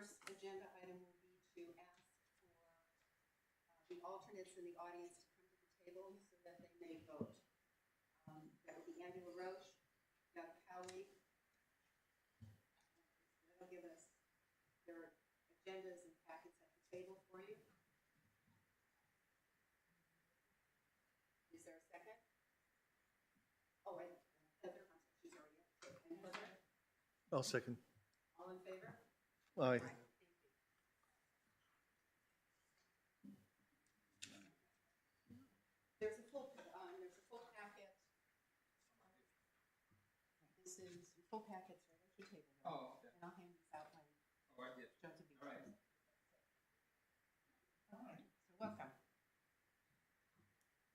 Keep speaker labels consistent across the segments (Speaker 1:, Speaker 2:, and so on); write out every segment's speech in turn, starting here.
Speaker 1: first agenda item will be to ask for the alternates in the audience to come to the table so that they may vote. That would be Angela Roche, Doug Cowley. They'll give us their agendas and packets at the table for you. Is there a second? Oh, wait, Heather, she's already up. And Heather?
Speaker 2: I'll second.
Speaker 1: All in favor?
Speaker 2: Aye.
Speaker 1: Thank you. There's a full packet. This is full packets right at your table. Right?
Speaker 3: Oh, okay.
Speaker 1: And I'll hand these out when
Speaker 3: Oh, I did.
Speaker 1: Joe to be.
Speaker 3: All right.
Speaker 1: All right. So welcome.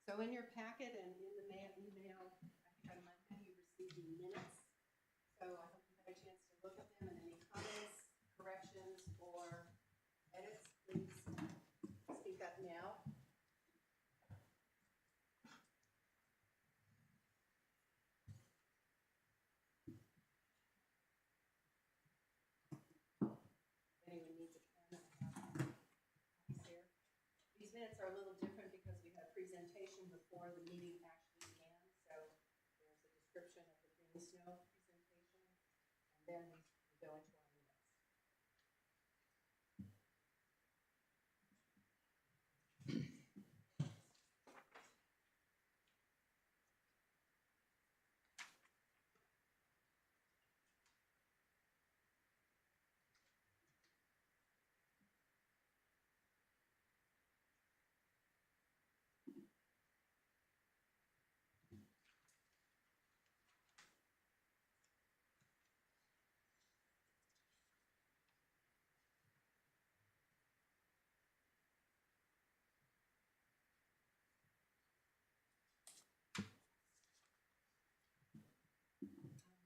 Speaker 1: So in your packet and in the email, I think on Monday you received the minutes. So I hope you had a chance to look at them, and any comments, corrections, or edits, please speak up now. If anyone needs a pen, he's here. These minutes are a little different because we had a presentation before the meeting actually began. So there's a description of the green snow presentation, and then we go into our minutes.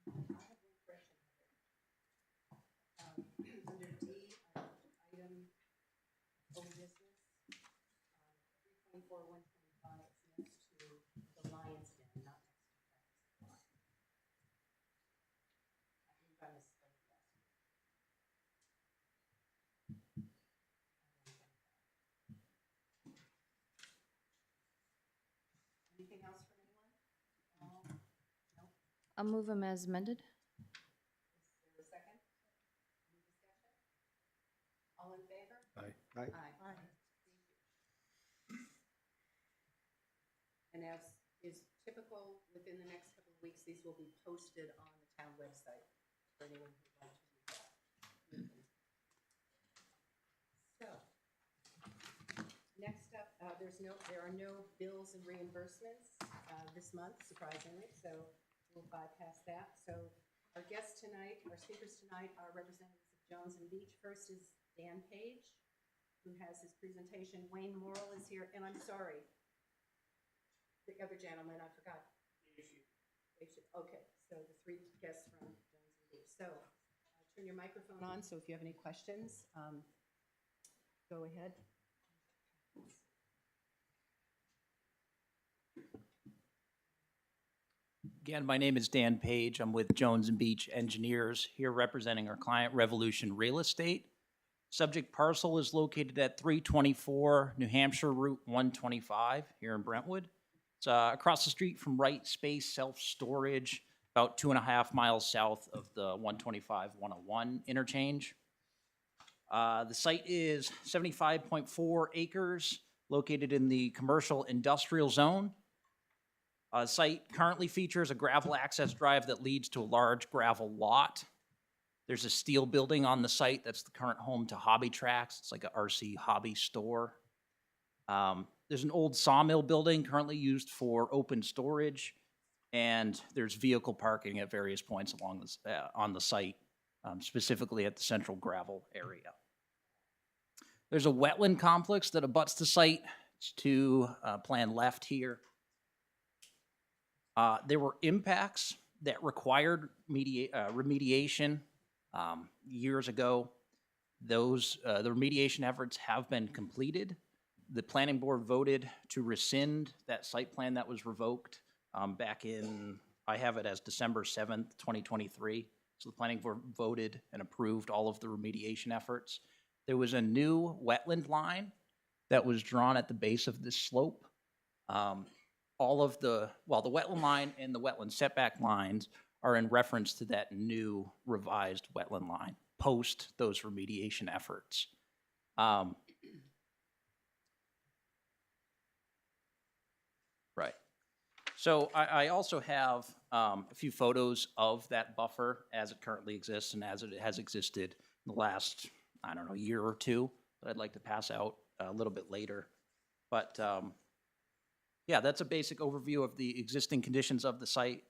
Speaker 1: I have one correction. Under D, item old business, 324, 125 is next to the Lion's Den, not next to Travis. I think I misspoke last week. Anything else from anyone? No?
Speaker 4: I'll move them as amended.
Speaker 1: Is there a second? Any discussion? All in favor?
Speaker 2: Aye.
Speaker 1: Aye. Thank you. And as is typical, within the next couple of weeks, these will be posted on the town website for anyone who'd like to read that. So, next up, there are no bills and reimbursements this month, surprisingly, so we'll bypass that. So our guests tonight, our speakers tonight are representatives of Jones and Beach. First is Dan Page, who has his presentation. Wayne Morrill is here, and I'm sorry, the other gentleman, I forgot. Okay, so the three guests from Jones and Beach. So turn your microphone on, so if you have any questions, go ahead.
Speaker 5: Again, my name is Dan Page. I'm with Jones and Beach Engineers, here representing our client, Revolution Real Estate. Subject parcel is located at 324 New Hampshire Route 125 here in Brentwood. It's across the street from Right Space Self-Storage, about 2.5 miles south of the 125-101 interchange. The site is 75.4 acres, located in the commercial industrial zone. The site currently features a gravel access drive that leads to a large gravel lot. There's a steel building on the site that's the current home to Hobby Tracks. It's like a RC hobby store. There's an old sawmill building currently used for open storage, and there's vehicle parking at various points along this, on the site, specifically at the central gravel area. There's a wetland complex that abuts the site. It's to plan left here. There were impacts that required remediation years ago. Those the remediation efforts have been completed. The planning board voted to rescind that site plan that was revoked back in, I have it as December 7th, 2023. So the planning board voted and approved all of the remediation efforts. There was a new wetland line that was drawn at the base of this slope. All of the wetland line and the wetland setback lines are in reference to that new revised wetland line post those remediation efforts. Right. So I also have a few photos of that buffer as it currently exists and as it has existed in the last, I don't know, year or two that I'd like to pass out a little bit later. But yeah, that's a basic overview of the existing conditions of the site.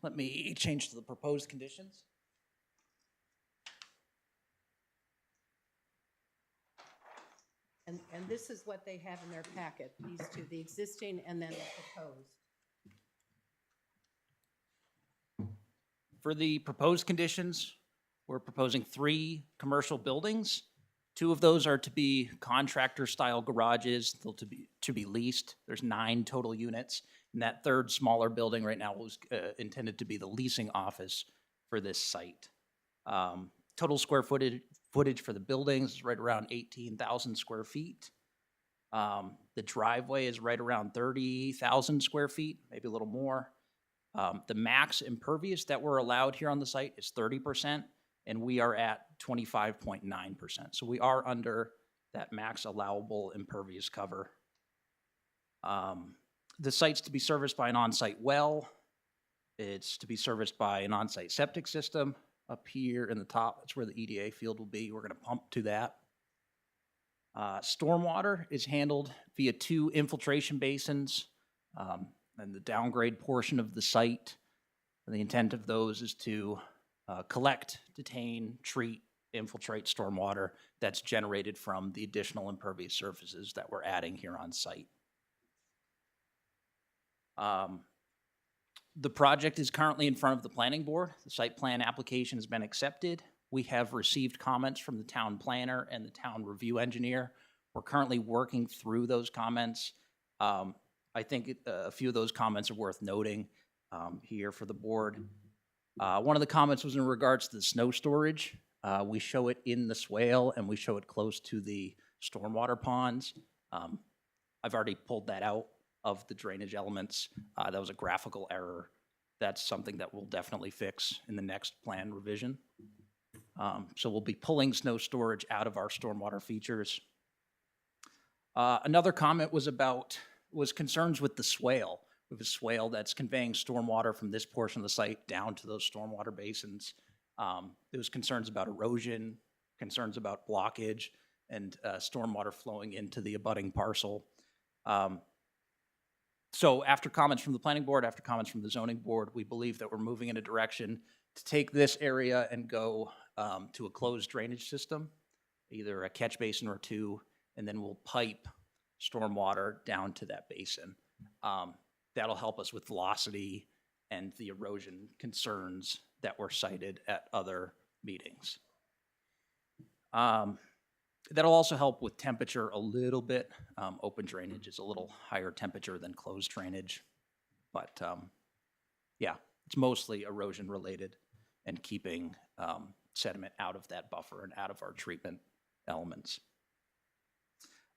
Speaker 5: Let me change to the proposed conditions.
Speaker 1: And this is what they have in their packet, these two, the existing and then the proposed.
Speaker 5: For the proposed conditions, we're proposing 3 commercial buildings. 2 of those are to be contractor-style garages. They'll to be leased. There's 9 total units. And that third smaller building right now was intended to be the leasing office for this site. Total square footage for the buildings is right around 18,000 square feet. The driveway is right around 30,000 square feet, maybe a little more. The max impervious that we're allowed here on the site is 30%, and we are at 25.9%. So we are under that max allowable impervious cover. The site's to be serviced by an on-site well. It's to be serviced by an on-site septic system. Up here in the top, that's where the EDA field will be. We're going to pump to that. Stormwater is handled via 2 infiltration basins and the downgrade portion of the site. And the intent of those is to collect, detain, treat, infiltrate stormwater that's generated from the additional impervious surfaces that we're adding here on site. The project is currently in front of the planning board. The site plan application has been accepted. We have received comments from the town planner and the town review engineer. We're currently working through those comments. I think a few of those comments are worth noting here for the board. One of the comments was in regards to the snow storage. We show it in the swale and we show it close to the stormwater ponds. I've already pulled that out of the drainage elements. That was a graphical error. That's something that we'll definitely fix in the next plan revision. So we'll be pulling snow storage out of our stormwater features. Another comment was concerns with the swale. We have a swale that's conveying stormwater from this portion of the site down to those stormwater basins. There was concerns about erosion, concerns about blockage, and stormwater flowing into the abutting parcel. So after comments from the planning board, after comments from the zoning board, we believe that we're moving in a direction to take this area and go to a closed drainage system, either a catch basin or 2, and then we'll pipe stormwater down to that basin. That'll help us with velocity and the erosion concerns that were cited at other meetings. That'll also help with temperature a little bit. Open drainage is a little higher temperature than closed drainage. But yeah, it's mostly erosion related and keeping sediment out of that buffer and out of our treatment elements.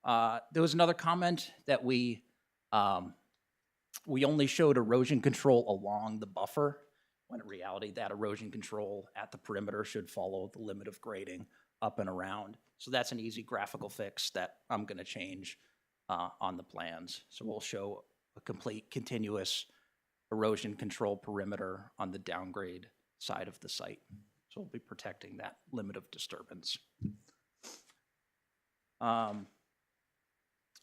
Speaker 5: There was another comment that we only showed erosion control along the buffer, when in reality that erosion control at the perimeter should follow the limit of grading up and around. So that's an easy graphical fix that I'm going to change on the plans. So we'll show a complete continuous erosion control perimeter on the downgrade side of the site. So we'll be protecting that limit of disturbance.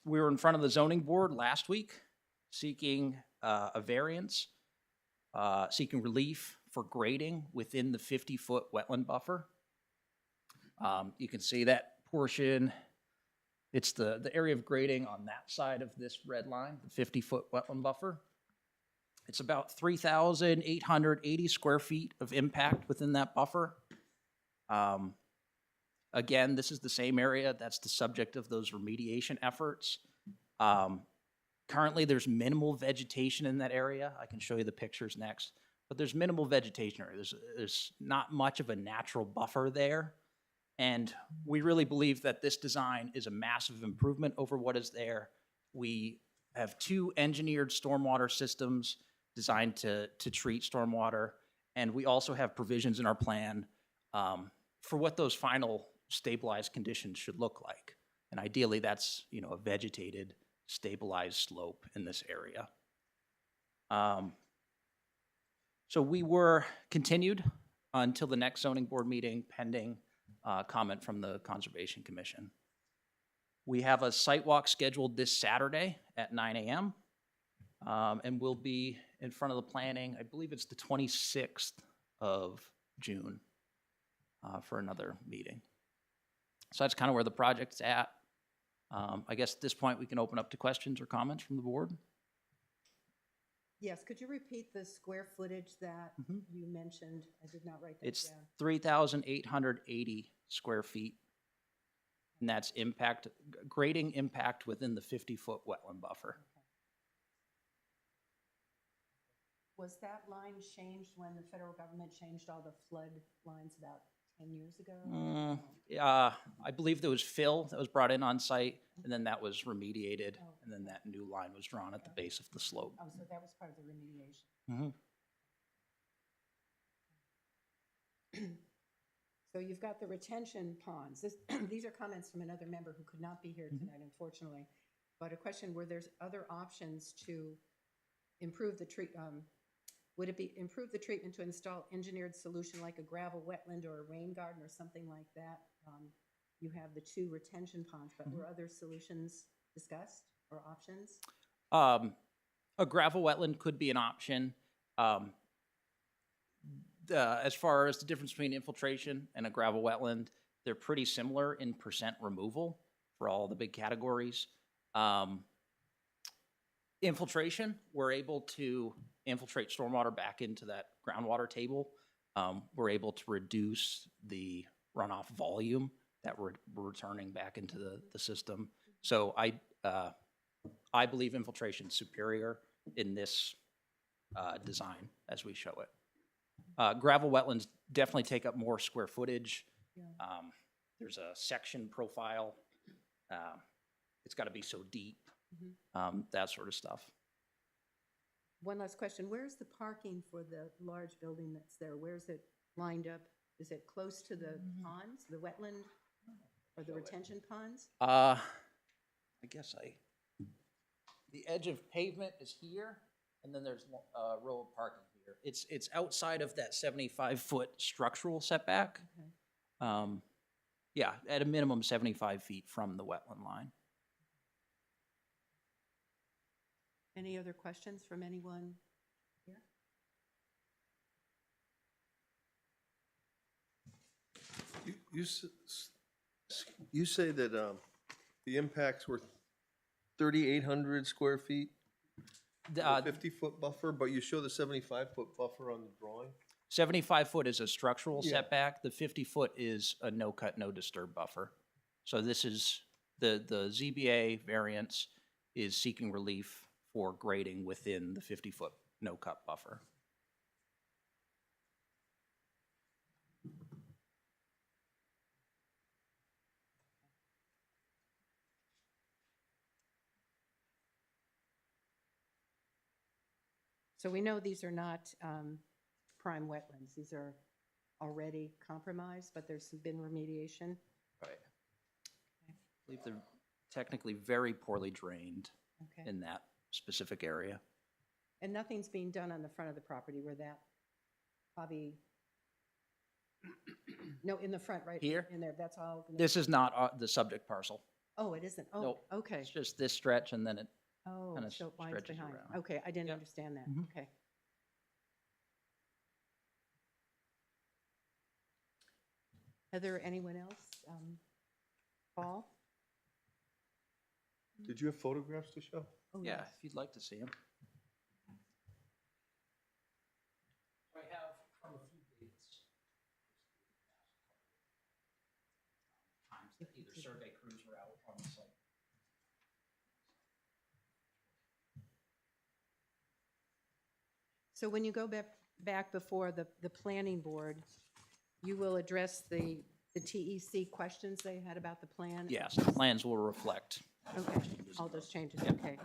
Speaker 5: We were in front of the zoning board last week seeking a variance, seeking relief for grading within the 50-foot wetland buffer. You can see that portion. It's the area of grading on that side of this red line, the 50-foot wetland buffer. It's about 3,880 square feet of impact within that buffer. Again, this is the same area that's the subject of those remediation efforts. Currently, there's minimal vegetation in that area. I can show you the pictures next. but there's minimal vegetation area. There's not much of a natural buffer there. And we really believe that this design is a massive improvement over what is there. We have 2 engineered stormwater systems designed to treat stormwater. And we also have provisions in our plan for what those final stabilized conditions should look like. And ideally, that's, you know, a vegetated, stabilized slope in this area. So we were continued until the next zoning board meeting pending comment from the Conservation Commission. We have a site walk scheduled this Saturday at 9 a.m. And we'll be in front of the planning, I believe it's the 26th of June for another meeting. So that's kind of where the project's at. I guess at this point we can open up to questions or comments from the board.
Speaker 1: Yes, could you repeat the square footage that you mentioned? I did not write that
Speaker 5: It's
Speaker 1: down.
Speaker 5: 3,880 square feet. And that's grading impact within the 50-foot wetland buffer.
Speaker 1: Was that line changed when the federal government changed all the flood lines about 10 years ago?
Speaker 5: I believe there was fill that was brought in on site, and then that was remediated, and then that new line was drawn at the base of the slope.
Speaker 1: Oh, so that was part of the remediation. So you've got the retention ponds. These are comments from another member who could not be here tonight, unfortunately. But a question, were there other options to improve the would it be improve the treatment to install engineered solution like a gravel wetland or a rain garden or something like that? You have the 2 retention ponds, but were other solutions discussed or options?
Speaker 5: A gravel wetland could be an option. As far as the difference between infiltration and a gravel wetland, they're pretty similar in percent removal for all the big categories. Infiltration, we're able to infiltrate stormwater back into that groundwater table. We're able to reduce the runoff volume that we're returning back into the system. So I believe infiltration is superior in this design as we show it. Gravel wetlands definitely take up more square footage. There's a section profile. It's got to be so deep, that sort of stuff.
Speaker 1: One last question. Where's the parking for the large building that's there? Where's it lined up? Is it close to the ponds, the wetland, or the retention ponds?
Speaker 5: I guess the edge of pavement is here, and then there's a row of parking here. It's outside of that 75-foot structural setback.
Speaker 1: Okay.
Speaker 5: Yeah, at a minimum 75 feet from the wetland line.
Speaker 1: Any other questions from anyone here?
Speaker 2: You say that the impacts were 3,800 square feet, 50-foot buffer, but you show the 75-foot buffer on the drawing?
Speaker 5: 75-foot is a structural
Speaker 2: Yeah.
Speaker 5: setback. The 50-foot is a no-cut, no-disturb buffer. So this is, the ZBA variance is seeking relief for grading within the 50-foot no-cut buffer.
Speaker 1: So we know these are not prime wetlands. These are already compromised, but there's been remediation.
Speaker 5: Right. I believe they're technically very poorly drained
Speaker 1: Okay.
Speaker 5: in that specific area.
Speaker 1: And nothing's being done on the front of the property where that probably, no, in the front, right?
Speaker 5: Here?
Speaker 1: In there, that's all.
Speaker 5: This is not the subject parcel.
Speaker 1: Oh, it isn't? Oh,
Speaker 5: Nope.
Speaker 1: okay.
Speaker 5: It's just this stretch, and then it
Speaker 1: Oh,
Speaker 5: kinda
Speaker 1: so it winds
Speaker 5: stretches
Speaker 1: behind.
Speaker 5: around.
Speaker 1: Okay, I didn't
Speaker 5: Yep.
Speaker 1: understand that.
Speaker 5: Mhm.
Speaker 1: Okay. Heather, anyone else? Paul?
Speaker 2: Did you have photographs to show?
Speaker 1: Oh,
Speaker 5: Yeah,
Speaker 1: yes.
Speaker 5: if you'd like to see them. I have from a few dates. Times that either survey crews were out on the site.
Speaker 1: So when you go back back before the planning board, you will address the TEC questions they had about the plan?
Speaker 5: Yes, the plans will reflect.
Speaker 1: Okay, all those changes, okay.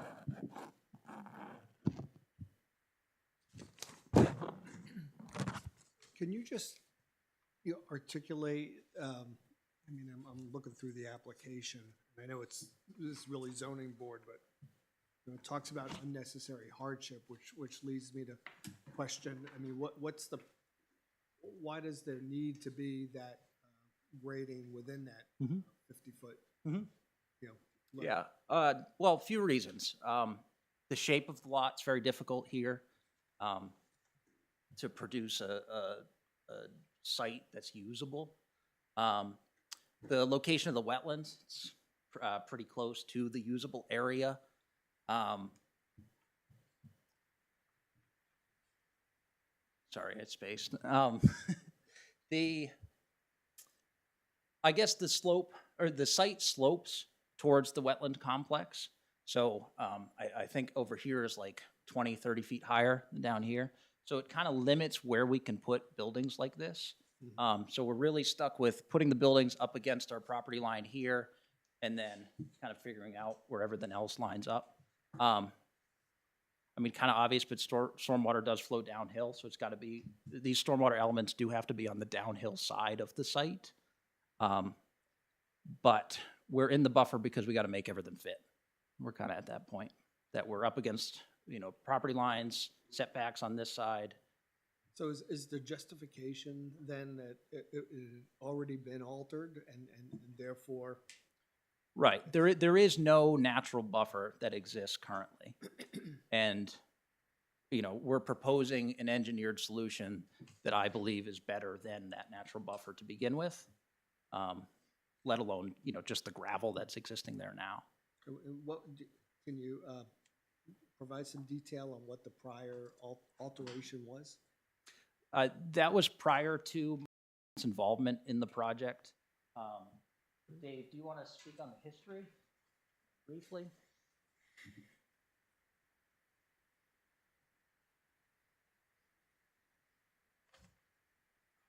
Speaker 3: Can you just, articulate, I mean, I'm looking through the application, and I know this is really zoning board, but it talks about unnecessary hardship, which leads me to question, I mean, what's the, why does there need to be that grading within that 50-foot?
Speaker 5: Mhm.
Speaker 3: You know, look?
Speaker 5: Yeah, well, a few reasons. The shape of the lot's very difficult here to produce a site that's usable. The location of the wetlands, it's pretty close to the usable area. Sorry, I spaced. I guess the slope, or the site slopes towards the wetland complex. So I think over here is like 20, 30 feet higher than down here. So it kind of limits where we can put buildings like this. So we're really stuck with putting the buildings up against our property line here and then kind of figuring out where everything else lines up. I mean, kind of obvious, but stormwater does flow downhill, so it's got to be, these stormwater elements do have to be on the downhill side of the site. But we're in the buffer because we got to make everything fit. We're kind of at that point that we're up against, property lines, setbacks on this side.
Speaker 3: So is the justification then that it had already been altered and therefore?
Speaker 5: Right. There is no natural buffer that exists currently. And, we're proposing an engineered solution that I believe is better than that natural buffer to begin with, let alone, just the gravel that's existing there now.
Speaker 3: Can you provide some detail on what the prior alteration was?
Speaker 5: That was prior to my involvement in the project. Dave, do you want to speak on the history briefly?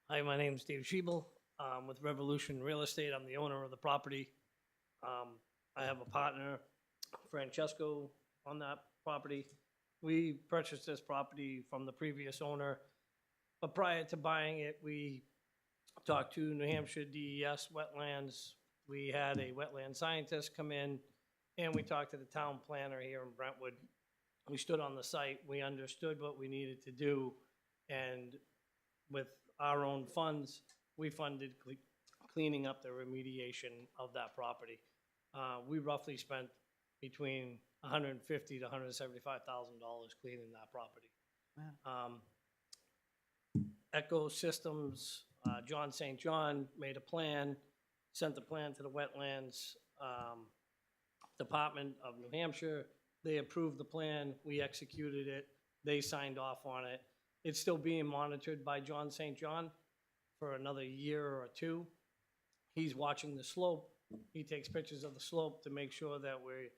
Speaker 6: Hi, my name is Dave Schiebel. With Revolution Real Estate, I'm the owner of the property. I have a partner, Francesco, on that property. We purchased this property from the previous owner, but prior to buying it, we talked to New Hampshire DES Wetlands. We had a wetland scientist come in, and we talked to the town planner here in Brentwood. We stood on the site, we understood what we needed to do, and with our own funds, we funded cleaning up the remediation of that property. We roughly spent between $150,000 to $175,000 cleaning that property.
Speaker 1: Wow.
Speaker 6: Ecosystems, John St. John made a plan, sent the plan to the Wetlands Department of New Hampshire. They approved the plan, we executed it, they signed off on it. It's still being monitored by John St. John for another year or two. He's watching the slope. He takes pictures of the slope to make sure that we're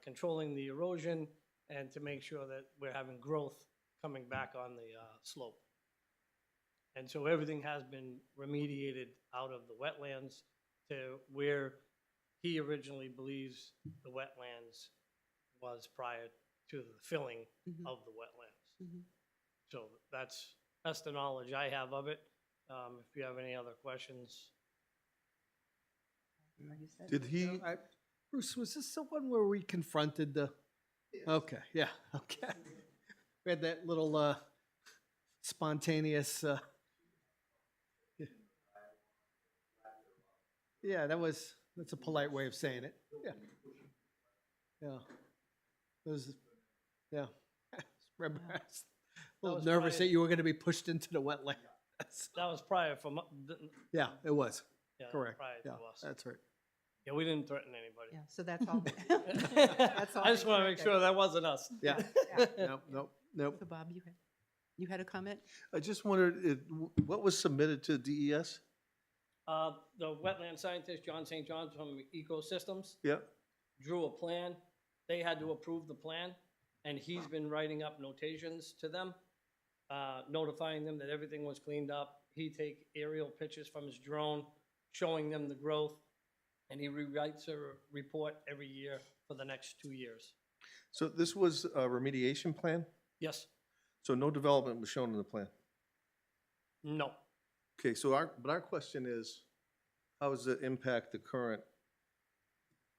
Speaker 6: controlling the erosion and to make sure that we're having growth coming back on the slope. And so everything has been remediated out of the wetlands to where he originally believes the wetlands was prior to the filling of the wetlands. So that's the knowledge I have of it. If you have any other questions.
Speaker 2: Did he,
Speaker 3: Bruce, was this the one where we confronted the? Okay, yeah, okay. We had that little spontaneous. Yeah, that's a polite way of saying it. Yeah. Yeah. It was, yeah. Remember, I was a little
Speaker 6: was
Speaker 3: nervous
Speaker 6: prior-
Speaker 3: that you were going to be pushed into the wetland.
Speaker 6: That was prior from,
Speaker 3: Yeah, it was.
Speaker 6: yeah,
Speaker 3: Correct.
Speaker 6: prior
Speaker 3: Yeah,
Speaker 6: to us.
Speaker 3: that's right.
Speaker 6: Yeah, we didn't threaten anybody.
Speaker 1: Yeah, so that's all. That's all
Speaker 6: I just want to make
Speaker 1: corrected.
Speaker 6: sure that wasn't us.
Speaker 3: Yeah.
Speaker 1: Yeah.
Speaker 3: Nope.
Speaker 1: So Bob, you had a comment?
Speaker 2: I just wondered, what was submitted to DES?
Speaker 6: The wetland scientist, John St. John from Ecosystems,
Speaker 2: Yeah,
Speaker 6: drew a plan. They had to approve the plan, and he's been writing up notations to them. notifying them that everything was cleaned up. He'd take aerial pictures from his drone, showing them the growth, and he rewrites a report every year for the next 2 years.
Speaker 2: So this was a remediation plan?
Speaker 6: Yes,
Speaker 2: So no development was shown in the plan?
Speaker 6: no.
Speaker 2: Okay, so our question is, how does it impact the current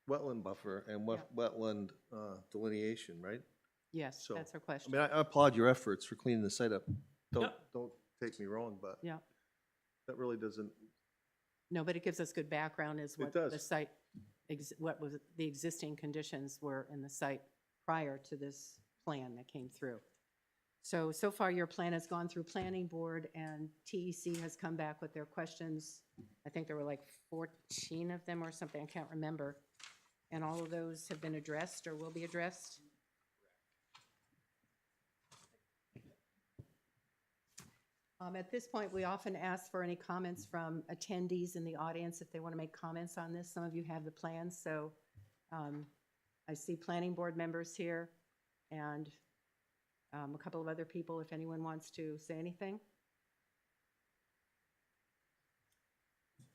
Speaker 2: wetland buffer and wetland delineation, right?
Speaker 1: Yes,
Speaker 2: So,
Speaker 1: that's our
Speaker 2: I
Speaker 1: question.
Speaker 2: mean, I applaud your efforts for cleaning the site up.
Speaker 6: Yeah.
Speaker 2: Don't take me wrong, but
Speaker 1: Yeah.
Speaker 2: that really doesn't,
Speaker 1: No, but it gives us good background as what
Speaker 2: does.
Speaker 1: the site, what was the existing conditions were in the site prior to this plan that came through. So far your plan has gone through planning board and TEC has come back with their questions. I think there were like 14 of them or something, I can't remember. And all of those have been addressed or will be addressed. At this point, we often ask for any comments from attendees in the audience if they want to make comments on this. Some of you have the plans, so I see planning board members here and a couple of other people, if anyone wants to say anything.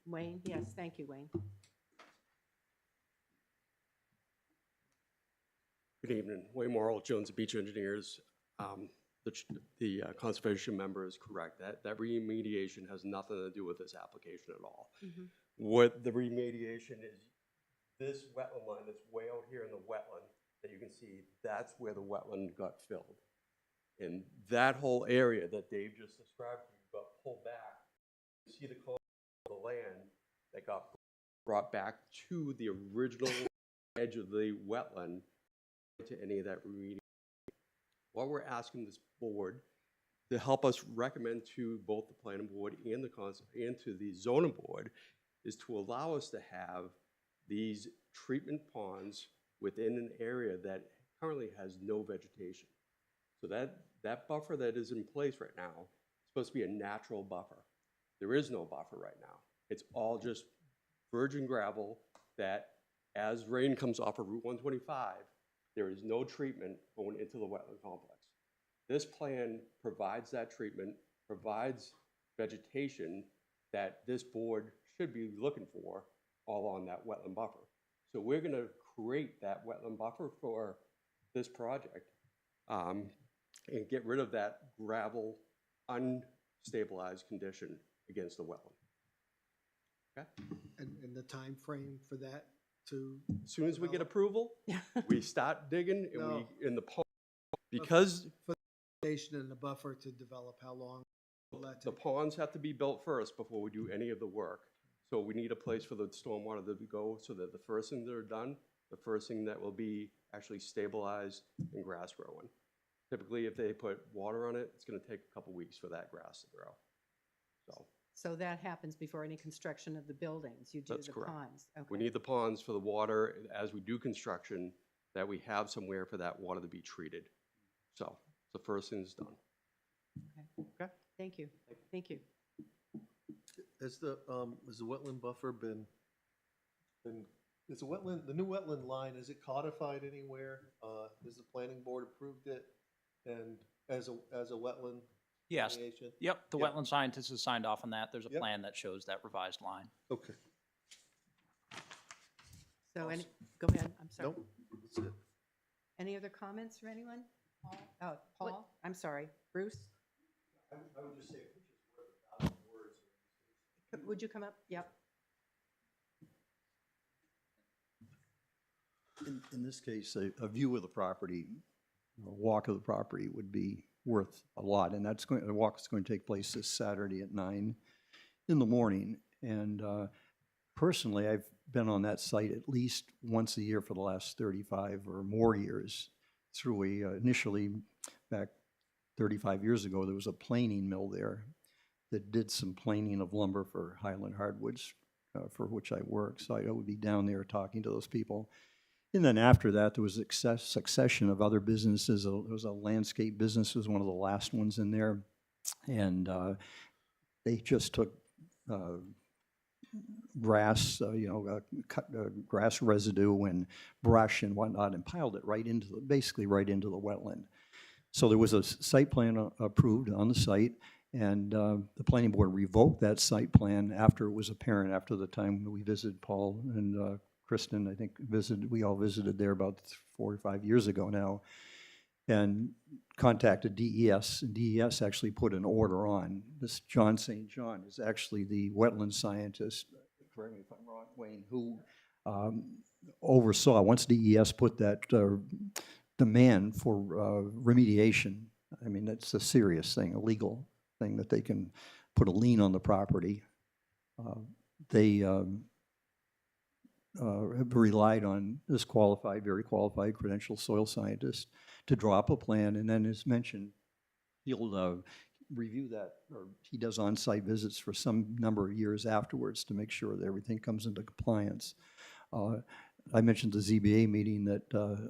Speaker 1: Wayne, yes, thank you, Wayne.
Speaker 7: Good evening. Wayne Morrill, Jones Beach Engineers. The conservation member is correct. That remediation has nothing to do with this application at all.
Speaker 1: Mhm.
Speaker 7: What the remediation is, this wetland line that's way out here in the wetland that you can see, that's where the wetland got filled. And that whole area that Dave just described got pulled back. You see the corner of the land that got brought back to the original edge of the wetland to any of that remediation. What we're asking this board to help us recommend to both the planning board and to the zoning board is to allow us to have these treatment ponds within an area that currently has no vegetation. So that buffer that is in place right now is supposed to be a natural buffer. There is no buffer right now. It's all just virgin gravel that as rain comes off of Route 125, there is no treatment going into the wetland complex. This plan provides that treatment, provides vegetation that this board should be looking for all on that wetland buffer. So we're gonna create that wetland buffer for this project and get rid of that gravel, unstabilized condition against the wetland. Okay?
Speaker 3: And the time frame for that to?
Speaker 7: As soon as we get approval, we start digging and
Speaker 3: No.
Speaker 7: in the pond, because
Speaker 3: Station and the buffer to develop, how long will that
Speaker 7: the
Speaker 3: take?
Speaker 7: ponds have to be built first before we do any of the work. So we need a place for the stormwater to go so that the first thing that are done, the first thing that will be actually stabilized and grass growing. Typically, if they put water on it, it's gonna take a couple weeks for that grass to grow.
Speaker 1: So that happens before any construction of the buildings, you do
Speaker 7: That's
Speaker 1: the
Speaker 7: correct.
Speaker 1: ponds.
Speaker 7: We
Speaker 1: Okay.
Speaker 7: need the ponds for the water as we do construction, that we have somewhere for that water to be treated. So the first thing is done.
Speaker 1: Okay. Thank you, thank you.
Speaker 2: has the wetland buffer been, is the new wetland line, is it codified anywhere? Has the planning board approved it and as a wetland
Speaker 5: Yes.
Speaker 2: delineation?
Speaker 5: Yep, the
Speaker 2: Yeah.
Speaker 5: wetland scientist has signed off on that. There's a
Speaker 2: Yep.
Speaker 5: plan that shows that revised line.
Speaker 2: Okay,
Speaker 1: So, go ahead, I'm sorry.
Speaker 2: nope, that's it.
Speaker 1: Any other comments from anyone? Oh, Paul, I'm sorry, Bruce?
Speaker 8: I would just say, if it's just worth 1,000 words.
Speaker 1: Would you come up? Yep.
Speaker 8: In this case, a view of the property, a walk of the property would be worth a lot. And the walk is going to take place this Saturday at 9 in the morning. And personally, I've been on that site at least once a year for the last 35 or more years. Through initially, back 35 years ago, there was a planing mill there that did some planing of lumber for Highland Hardwoods, for which I work. So I would be down there talking to those people. And then after that, there was a succession of other businesses. There was a landscape business, was one of the last ones in there. And they just took grass, cut grass residue and brush and whatnot and piled it basically right into the wetland. So there was a site plan approved on the site, and the planning board revoked that site plan after it was apparent, after the time that we visited Paul and Kristen, I think we all visited there about 4 or 5 years ago now, and contacted DES, and DES actually put an order on. This John St. John is actually the wetland scientist, correct me if I'm wrong, Wayne, who oversaw, once DES put that demand for remediation, I mean, that's a serious thing, a legal thing that they can put a lien on the property. They have relied on this very qualified credentialed soil scientist to draw up a plan, and then as mentioned, he'll review that, or he does on-site visits for some number of years afterwards to make sure that everything comes into compliance. I mentioned the ZBA meeting that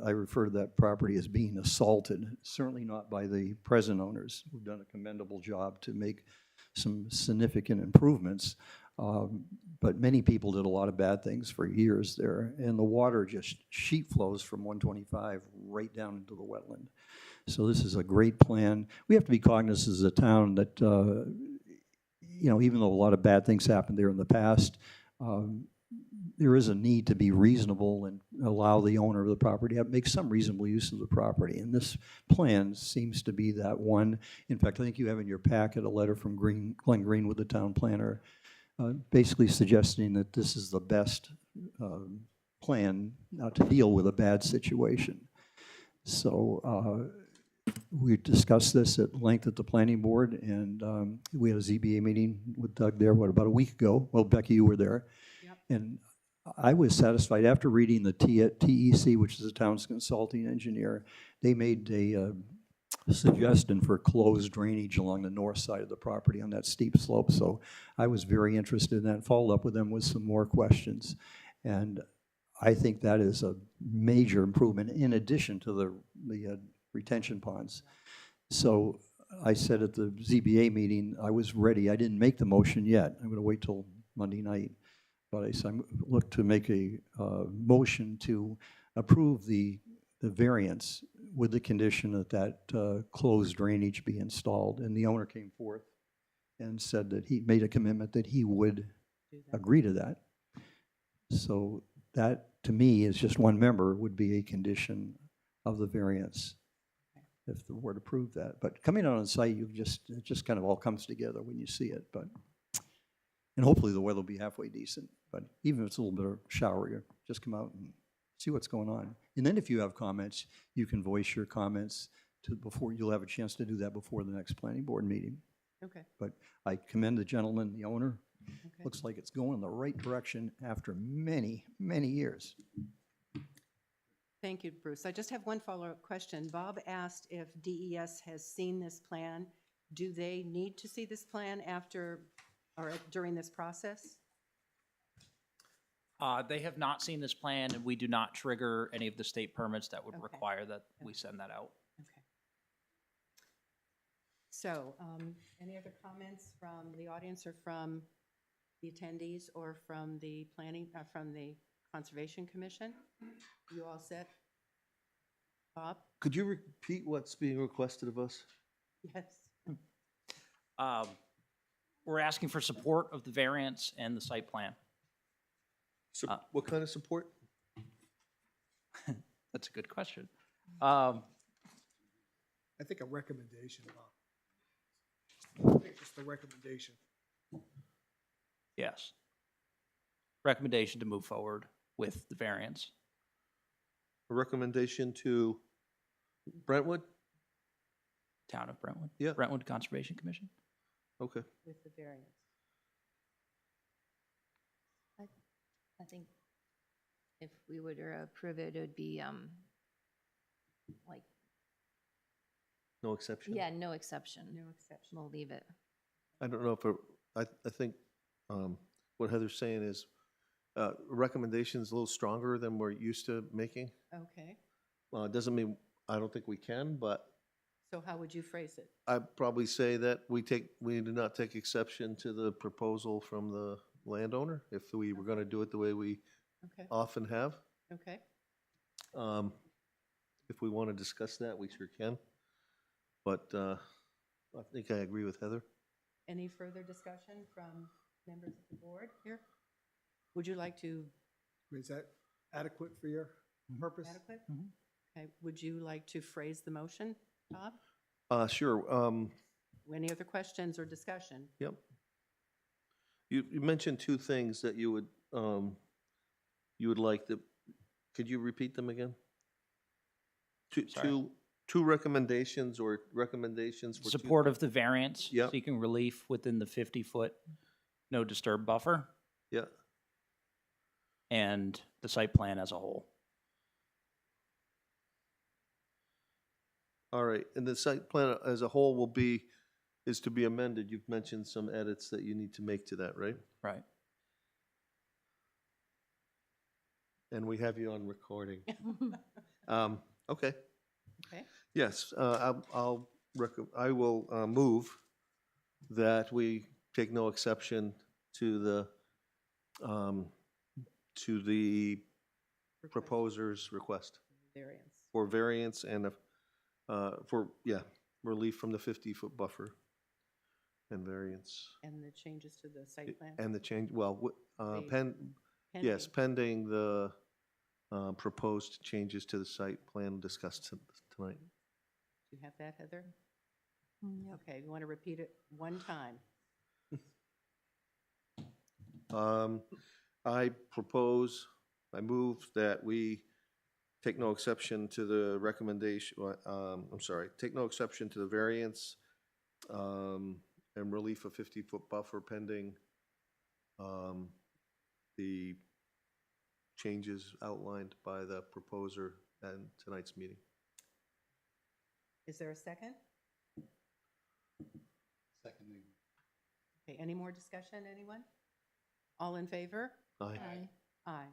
Speaker 8: I refer to that property as being assaulted, certainly not by the present owners, who've done a commendable job to make some significant improvements. But many people did a lot of bad things for years there, and the water just sheet flows from 125 right down into the wetland. So this is a great plan. We have to be cognizant as a town that, you know, even though a lot of bad things happened there in the past, there is a need to be reasonable and allow the owner of the property to make some reasonable use of the property. And this plan seems to be that one. In fact, I think you have in your packet a letter from Glenn Greenwood, the town planner, basically suggesting that this is the best plan to deal with a bad situation. So we discussed this at length at the planning board, and we had a ZBA meeting with Doug there, about a week ago? Well, Becky, you were there.
Speaker 1: Yep.
Speaker 8: And I was satisfied after reading the TEC, which is the town's consulting engineer. They made a suggestion for closed drainage along the north side of the property on that steep slope. So I was very interested in that, followed up with them with some more questions. And I think that is a major improvement in addition to the retention ponds. So I said at the ZBA meeting, I was ready. I didn't make the motion yet. I'm going to wait till Monday night. But I said, I look to make a motion to approve the variance with the condition that closed drainage be installed. And the owner came forth and said that he made a commitment that he would agree to that. So that, to me, is just one member would be a condition of the variance if the board approved that. But coming out on site, it just kind of all comes together when you see it. But and hopefully the weather will be halfway decent. But even if it's a little bit of showery, just come out and see what's going on. And then if you have comments, you can voice your comments before you'll have a chance to do that before the next planning board meeting.
Speaker 1: Okay.
Speaker 8: But I commend the gentleman, the owner.
Speaker 1: Okay.
Speaker 8: Looks like it's going in the right direction after many, many years.
Speaker 1: Thank you, Bruce. I just have one follow-up question. Bob asked if DES has seen this plan. Do they need to see this plan after or during this process?
Speaker 5: They have not seen this plan, and we do not trigger any of the state permits that would
Speaker 1: Okay.
Speaker 5: require that we send that out.
Speaker 1: Okay. So, any other comments from the audience or from the attendees or from the from the Conservation Commission? You all set? Bob?
Speaker 2: Could you repeat what's being requested of us?
Speaker 1: Yes.
Speaker 5: We're asking for support of the variance and the site plan.
Speaker 2: What kind of support?
Speaker 5: That's a good question.
Speaker 3: I think a recommendation, Bob. I think just a recommendation.
Speaker 5: Yes. Recommendation to move forward with the variance.
Speaker 2: A recommendation to Brentwood?
Speaker 5: Town of Brentwood?
Speaker 2: Yeah.
Speaker 5: Brentwood Conservation Commission?
Speaker 2: Okay.
Speaker 1: With the variance.
Speaker 4: I think if we would approve it, it would be, like,
Speaker 2: No exception?
Speaker 4: yeah, no exception.
Speaker 1: No exception.
Speaker 4: We'll leave it.
Speaker 2: I don't know if, I think what Heather's saying is recommendations a little stronger than we're used to making.
Speaker 1: Okay.
Speaker 2: It doesn't mean, I don't think we can, but
Speaker 1: So how would you phrase it?
Speaker 2: I'd probably say that we do not take exception to the proposal from the landowner if we were going to do it the way we
Speaker 1: Okay.
Speaker 2: often have.
Speaker 1: Okay.
Speaker 2: If we want to discuss that, we sure can. But I think I agree with Heather.
Speaker 1: Any further discussion from members of the board here? Would you like to,
Speaker 3: Is that adequate for your purpose?
Speaker 1: adequate? Okay, would you like to phrase the motion, Bob?
Speaker 2: Sure.
Speaker 1: Any other questions or discussion?
Speaker 2: Yep. You mentioned two things that you would like to, could you repeat them again?
Speaker 5: Sorry.
Speaker 2: Two recommendations or recommendations for two-
Speaker 5: Support of the variance,
Speaker 2: Yep.
Speaker 5: seeking relief within the 50-foot no disturb buffer,
Speaker 2: Yeah,
Speaker 5: and the site plan as a whole.
Speaker 2: all right. And the site plan as a whole is to be amended. You've mentioned some edits that you need to make to that, right?
Speaker 5: Right.
Speaker 2: And we have you on recording. Okay.
Speaker 1: Okay,
Speaker 2: Yes, I will move that we take no exception to the proposer's request
Speaker 1: variance.
Speaker 2: for variance and relief from the 50-foot buffer and variance.
Speaker 1: And the changes to the site plan?
Speaker 2: And the change, well,
Speaker 1: The-
Speaker 2: yes,
Speaker 1: pending.
Speaker 2: pending the proposed changes to the site plan discussed tonight.
Speaker 1: Do you have that, Heather? Okay, you want to repeat it one time?
Speaker 2: I move that we take no exception to the recommendation, take no exception to the variance and relief of 50-foot buffer pending the changes outlined by the proposer at tonight's meeting.
Speaker 1: Is there a second?
Speaker 8: Seconding.
Speaker 1: Okay, any more discussion, anyone? All in favor?
Speaker 2: Aye.
Speaker 1: Aye.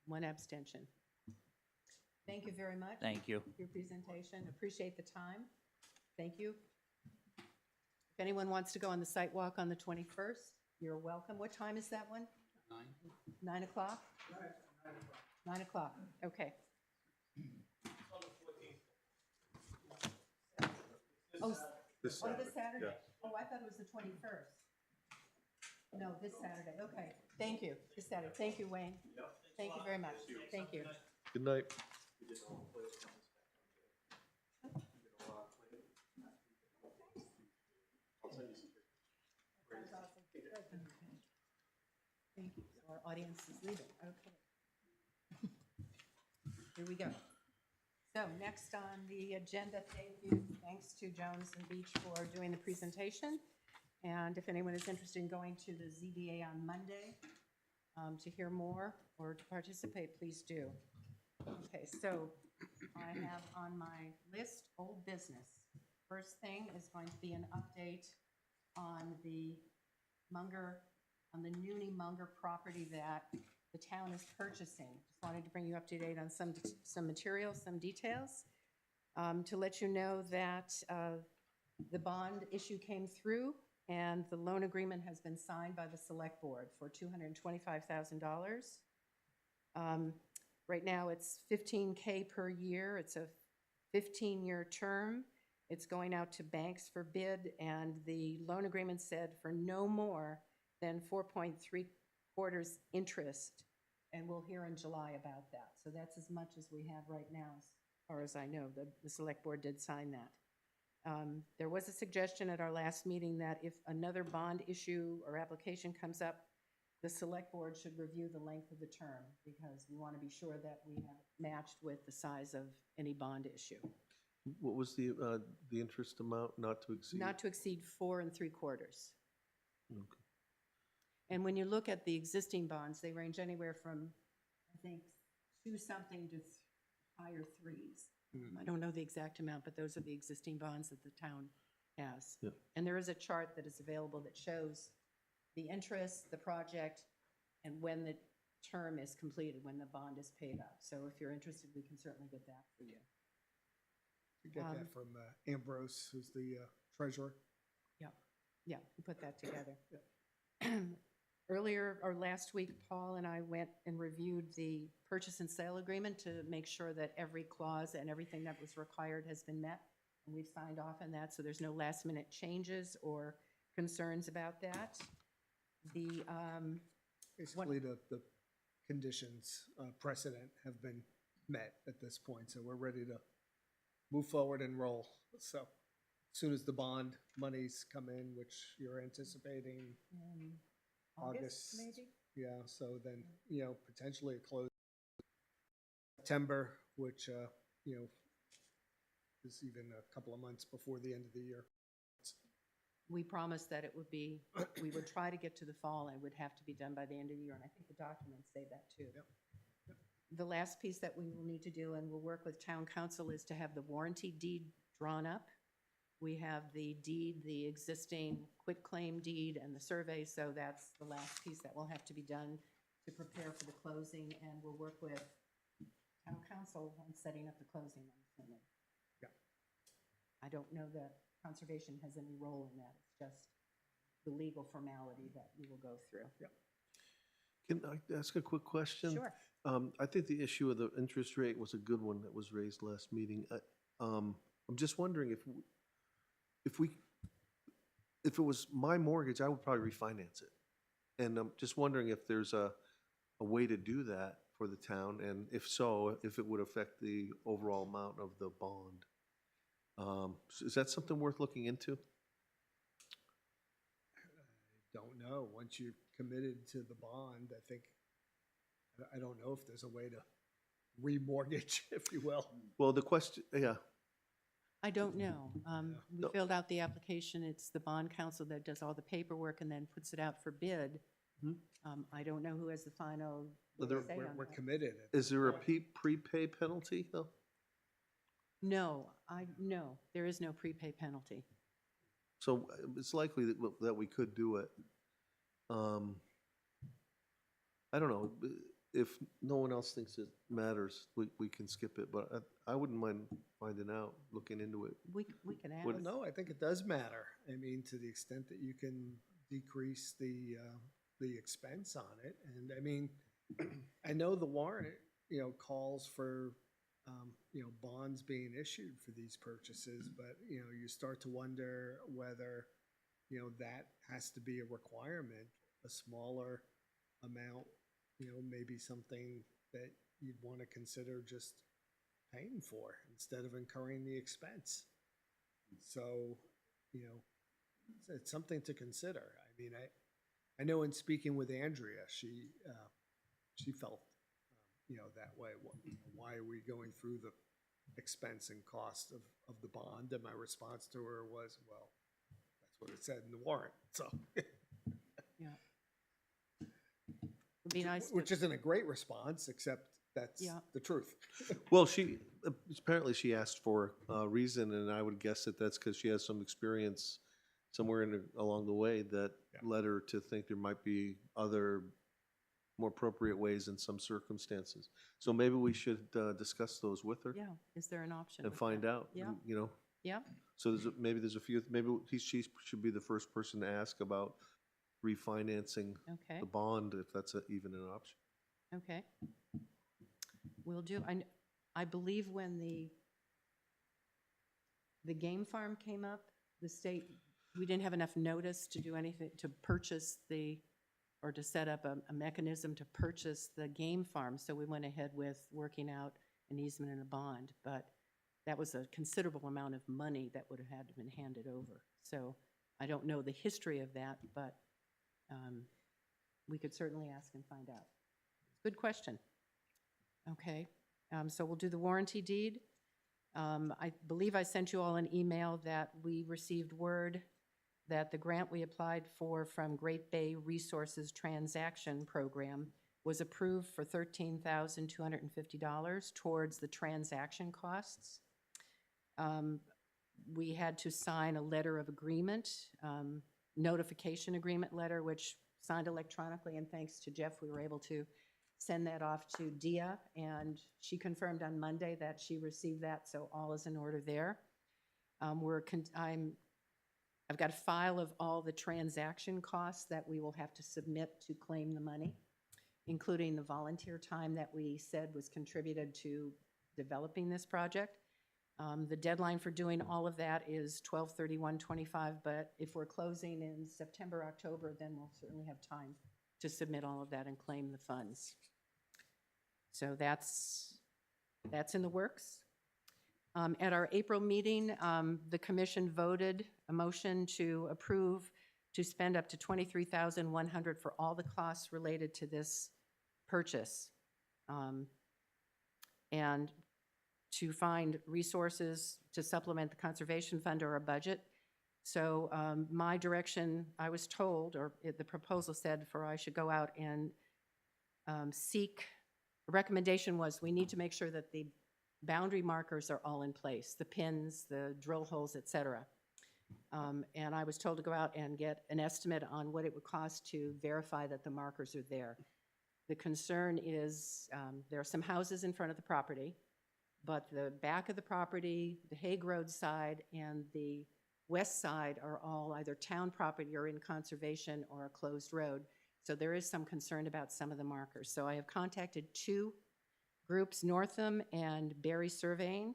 Speaker 1: One abstention. Thank you very much.
Speaker 5: Thank you.
Speaker 1: For your presentation. Appreciate the time. Thank you. If anyone wants to go on the site walk on the 21st, you're welcome. What time is that one? 9 o'clock? 9 o'clock, okay. Oh,
Speaker 2: This
Speaker 1: oh, this
Speaker 2: Saturday,
Speaker 1: Saturday?
Speaker 2: yeah.
Speaker 1: Oh, I thought it was the 21st. No, this Saturday, okay. Thank you, this Saturday. Thank you, Wayne. Thank you very much. Thank you.
Speaker 2: Good night.
Speaker 1: Thank you. So our audience is leaving, okay. Here we go. So next on the agenda, thank you, thanks to Jones and Beach for doing the presentation. And if anyone is interested in going to the ZBA on Monday to hear more or to participate, please do. Okay, so I have on my list old business. First thing is going to be an update on the Nooney Munger property that the town is purchasing. Just wanted to bring you up to date on some materials, some details. To let you know that the bond issue came through and the loan agreement has been signed by the select board for $225,000. Right now, it's $15K per year. It's a 15-year term. It's going out to banks for bid, and the loan agreement said for no more than 4.75% interest, and we'll hear in July about that. So that's as much as we have right now, as far as I know. The select board did sign that. There was a suggestion at our last meeting that if another bond issue or application comes up, the select board should review the length of the term, because we want to be sure that we have matched with the size of any bond issue.
Speaker 2: What was the interest amount not to exceed?
Speaker 1: Not to exceed 4 3/4.
Speaker 2: Okay.
Speaker 1: And when you look at the existing bonds, they range anywhere from, I think, 2-something to higher 3s. I don't know the exact amount, but those are the existing bonds that the town has.
Speaker 2: Yep.
Speaker 1: And there is a chart that is available that shows the interest, the project, and when the term is completed, when the bond is paid up. So if you're interested, we can certainly get that for you.
Speaker 3: You get that from Ambrose, who's the treasurer.
Speaker 1: Yeah, we put that together. Earlier, or last week, Paul and I went and reviewed the purchase and sale agreement to make sure that every clause and everything that was required has been met. and we've signed off on that, so there's no last-minute changes or concerns about that. The,
Speaker 3: Basically, the conditions precedent have been met at this point, so we're ready to move forward and roll. So as soon as the bond monies come in, which you're anticipating,
Speaker 1: August,
Speaker 3: August.
Speaker 1: maybe?
Speaker 3: yeah, so then, potentially a close September, which, is even a couple of months before the end of the year.
Speaker 1: We promised that it would be, we would try to get to the fall, and it would have to be done by the end of the year, and I think the documents say that too.
Speaker 3: Yep.
Speaker 1: The last piece that we will need to do, and we'll work with town council, is to have the warranty deed drawn up. We have the deed, the existing quitclaim deed and the survey, so that's the last piece that will have to be done to prepare for the closing, and we'll work with town council on setting up the closing, I'm assuming.
Speaker 3: Yeah.
Speaker 1: I don't know that conservation has any role in that, it's just the legal formality that we will go through.
Speaker 3: Yep.
Speaker 2: Can I ask a quick question?
Speaker 1: Sure.
Speaker 2: I think the issue of the interest rate was a good one that was raised last meeting. I'm just wondering if it was my mortgage, I would probably refinance it. And I'm just wondering if there's a way to do that for the town, and if so, if it would affect the overall amount of the bond. Is that something worth looking into?
Speaker 3: I don't know. Once you're committed to the bond, I don't know if there's a way to remortgage, if you will.
Speaker 2: Well, the question, yeah,
Speaker 1: I don't know. We
Speaker 2: No.
Speaker 1: filled out the application, it's the bond council that does all the paperwork and then puts it out for bid.
Speaker 2: Mhm.
Speaker 1: I don't know who has the final
Speaker 2: But there-
Speaker 1: say on
Speaker 3: We're
Speaker 1: that.
Speaker 3: committed.
Speaker 2: is there a prepay penalty though?
Speaker 1: No, no, there is no prepay penalty.
Speaker 2: So it's likely that we could do it. I don't know, if no one else thinks it matters, we can skip it, but I wouldn't mind finding out, looking into it.
Speaker 1: We can ask.
Speaker 3: Well, no, I think it does matter. I mean, to the extent that you can decrease the expense on it. And I mean, I know the warrant, calls for, bonds being issued for these purchases, but, you start to wonder whether, that has to be a requirement. A smaller amount, maybe something that you'd want to consider just paying for instead of incurring the expense. So, it's something to consider. I mean, I know in speaking with Andrea, she felt, that way. Why are we going through the expense and cost of the bond? And my response to her was, well, that's what it said in the warrant, so.
Speaker 1: Yeah. It'd be nice
Speaker 3: Which
Speaker 1: to,
Speaker 3: isn't a great response, except that's
Speaker 1: Yeah.
Speaker 3: the truth.
Speaker 2: Well, apparently she asked for a reason, and I would guess that that's because she has some experience somewhere along the way that
Speaker 3: Yeah.
Speaker 2: led her to think there might be other more appropriate ways in some circumstances. So maybe we should discuss those with her
Speaker 1: yeah, is there an option?
Speaker 2: and
Speaker 1: with
Speaker 2: find
Speaker 1: that?
Speaker 2: out,
Speaker 1: Yeah, yeah,
Speaker 2: So maybe there's a few, maybe she should be the first person to ask about refinancing
Speaker 1: okay,
Speaker 2: the bond, if that's even an option.
Speaker 1: okay. Will do. I believe when the game farm came up, the state, we didn't have enough notice to do anything, to purchase or to set up a mechanism to purchase the game farm, so we went ahead with working out an easement and a bond, but that was a considerable amount of money that would have had to been handed over. So I don't know the history of that, but we could certainly ask and find out. Good question. Okay, so we'll do the warranty deed. I believe I sent you all an email that we received word that the grant we applied for from Great Bay Resources Transaction Program was approved for $13,250 towards the transaction costs. We had to sign a letter of agreement, notification agreement letter, which signed electronically, and thanks to Jeff, we were able to send that off to Dia, and she confirmed on Monday that she received that, so all is in order there. I've got a file of all the transaction costs that we will have to submit to claim the money, including the volunteer time that we said was contributed to developing this project. The deadline for doing all of that is 12/31/25, but if we're closing in September, October, then we'll certainly have time to submit all of that and claim the funds. So that's in the works. At our April meeting, the commission voted a motion to approve to spend up to $23,100 for all the costs related to this purchase. And to find resources to supplement the conservation fund or a budget. So my direction, I was told, or the proposal said for I should go out and seek, the recommendation was we need to make sure that the boundary markers are all in place, the pins, the drill holes, et cetera. And I was told to go out and get an estimate on what it would cost to verify that the markers are there. The concern is there are some houses in front of the property, but the back of the property, the Hague Road side, and the west side are all either town property or in conservation or a closed road. So there is some concern about some of the markers. So I have contacted two groups, Northam and Berry Surveying.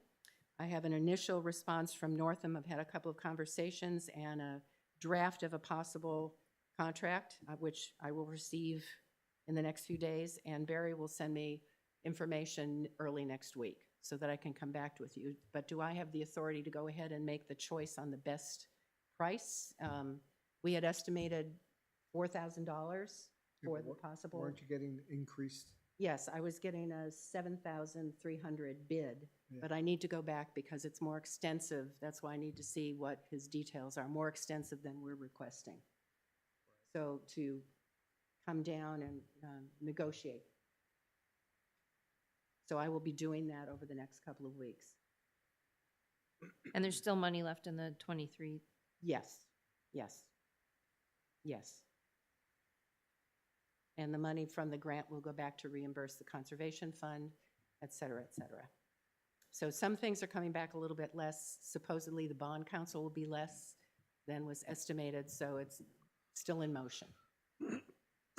Speaker 1: I have an initial response from Northam. I've had a couple of conversations and a draft of a possible contract, which I will receive in the next few days, and Barry will send me information early next week so that I can come back with you. But do I have the authority to go ahead and make the choice on the best price? We had estimated $4,000 for the possible.
Speaker 3: Weren't you getting increased?
Speaker 1: Yes, I was getting a 7,300 bid,
Speaker 3: Yeah.
Speaker 1: but I need to go back because it's more extensive. That's why I need to see what his details are, more extensive than we're requesting. So to come down and negotiate. So I will be doing that over the next couple of weeks.
Speaker 4: And there's still money left in the 23.
Speaker 1: Yes, yes, yes. And the money from the grant will go back to reimburse the conservation fund, et cetera, et cetera. So some things are coming back a little bit less. Supposedly, the bond council will be less than was estimated, so it's still in motion.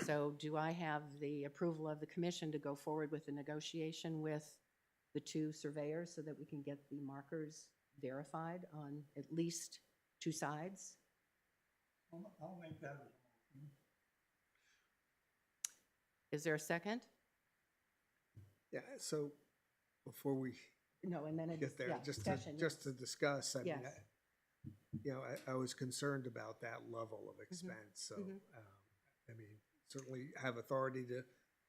Speaker 1: So do I have the approval of the commission to go forward with the negotiation with the two surveyors so that we can get the markers verified on at least two sides?
Speaker 3: I'll make that.
Speaker 1: Is there a second?
Speaker 3: Yeah, so before we
Speaker 1: No, and then it's,
Speaker 3: get there,
Speaker 1: yeah,
Speaker 3: just
Speaker 1: discussion,
Speaker 3: to discuss, I mean,
Speaker 1: Yes.
Speaker 3: I was concerned about that level of
Speaker 1: Mm-hmm.
Speaker 3: expense, so,
Speaker 1: Mhm.
Speaker 3: I mean, certainly have authority to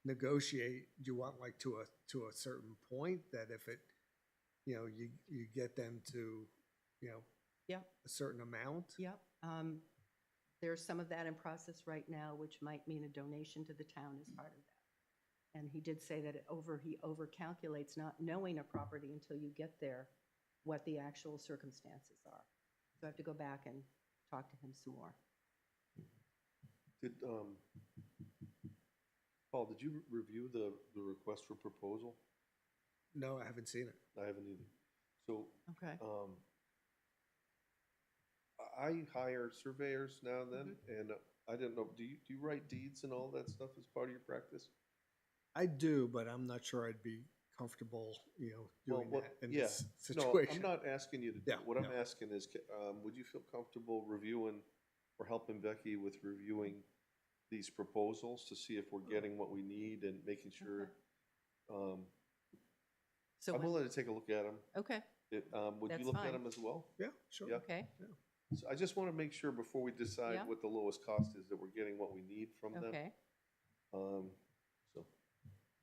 Speaker 3: negotiate. Do you want like to a certain point that if it, you get them to,
Speaker 1: Yeah.
Speaker 3: a certain amount?
Speaker 1: Yep. There's some of that in process right now, which might mean a donation to the town as part of that. And he did say that he overcalculates not knowing a property until you get there, what the actual circumstances are. So I have to go back and talk to him some more.
Speaker 2: Did, Paul, did you review the request for proposal?
Speaker 3: No, I haven't seen it.
Speaker 2: I haven't either. So,
Speaker 1: Okay.
Speaker 2: I hire surveyors now and then, and I didn't know, do you write deeds and all that stuff as part of your practice?
Speaker 3: I do, but I'm not sure I'd be comfortable, doing
Speaker 2: Well,
Speaker 3: that in
Speaker 2: yeah.
Speaker 3: this
Speaker 2: No,
Speaker 3: situation.
Speaker 2: I'm not asking you to do
Speaker 3: Yeah,
Speaker 2: it. What I'm
Speaker 3: no.
Speaker 2: asking is, would you feel comfortable reviewing or helping Becky with reviewing these proposals to see if we're getting what we need and making sure?
Speaker 1: So
Speaker 2: I'm
Speaker 1: when-
Speaker 2: willing to take a look at them.
Speaker 1: Okay,
Speaker 2: Would you
Speaker 1: That's
Speaker 2: look at
Speaker 1: fine.
Speaker 2: them as well?
Speaker 3: Yeah, sure.
Speaker 2: Yeah.
Speaker 1: okay,
Speaker 2: So I just want to make sure before we decide
Speaker 1: Yeah.
Speaker 2: what the lowest cost is, that we're getting what we need from them.
Speaker 1: okay.
Speaker 2: So,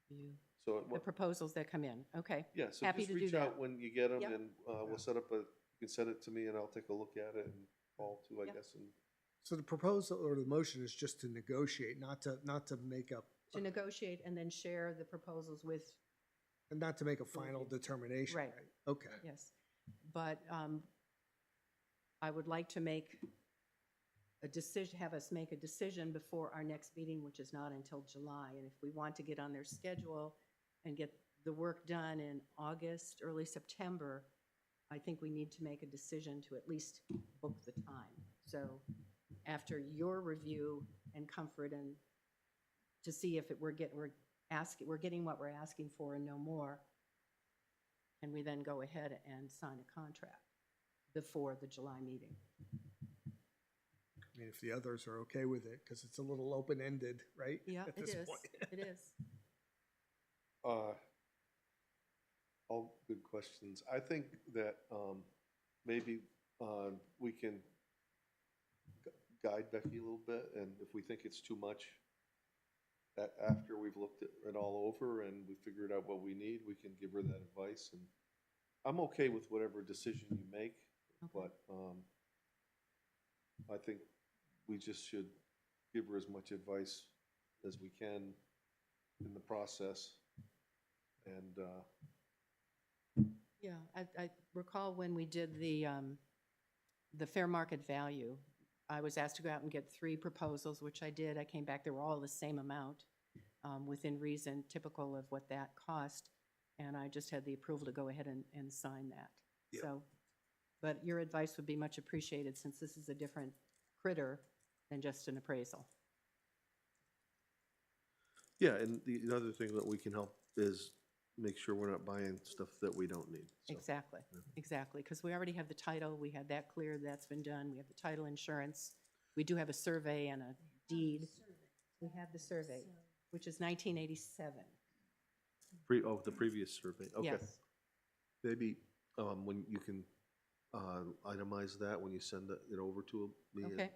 Speaker 1: You-
Speaker 2: so,
Speaker 1: The proposals that come in, okay.
Speaker 2: yeah, so
Speaker 1: Happy
Speaker 2: just
Speaker 1: to do
Speaker 2: reach
Speaker 1: that.
Speaker 2: out when you get them,
Speaker 1: Yep.
Speaker 2: and we'll set up you can send it to me and I'll take a look at it, and Paul too, I
Speaker 1: Yep.
Speaker 2: guess, and
Speaker 3: So the proposal or the motion is just to negotiate, not to make up,
Speaker 1: To negotiate and then share the proposals with,
Speaker 3: and not to make a final determination,
Speaker 1: Right.
Speaker 3: right? Okay.
Speaker 1: yes. But I would like to make a decision, have us make a decision before our next meeting, which is not until July. And if we want to get on their schedule and get the work done in August, early September, I think we need to make a decision to at least book the time. So after your review and comfort and to see if we're getting what we're asking for and no more, and we then go ahead and sign a contract before the July meeting.
Speaker 3: I mean, if the others are okay with it, because it's a little open-ended, right?
Speaker 1: Yeah,
Speaker 3: at
Speaker 1: it
Speaker 3: this
Speaker 1: is.
Speaker 3: point.
Speaker 1: It is.
Speaker 2: All good questions. I think that maybe we can guide Becky a little bit, and if we think it's too much, after we've looked it all over and we figured out what we need, we can give her that advice. And I'm okay with whatever decision you make, but I think we just should give her as much advice as we can in the process. And
Speaker 1: Yeah, I recall when we did the fair market value, I was asked to go out and get 3 proposals, which I did. I came back, they were all the same amount, within reason, typical of what that cost. And I just had the approval to go ahead and sign that.
Speaker 2: Yep.
Speaker 1: So, but your advice would be much appreciated since this is a different critter than just an appraisal.
Speaker 2: yeah, and the other thing that we can help is make sure we're not buying stuff that we don't need. So,
Speaker 1: Exactly, exactly, because we already have the title, we had that cleared, that's been done, we have the title insurance, we do have a survey and a deed. We have the survey, which is 1987.
Speaker 2: the previous survey, okay.
Speaker 1: Yes,
Speaker 2: Maybe when you can itemize that when you send it over to me. and
Speaker 1: okay,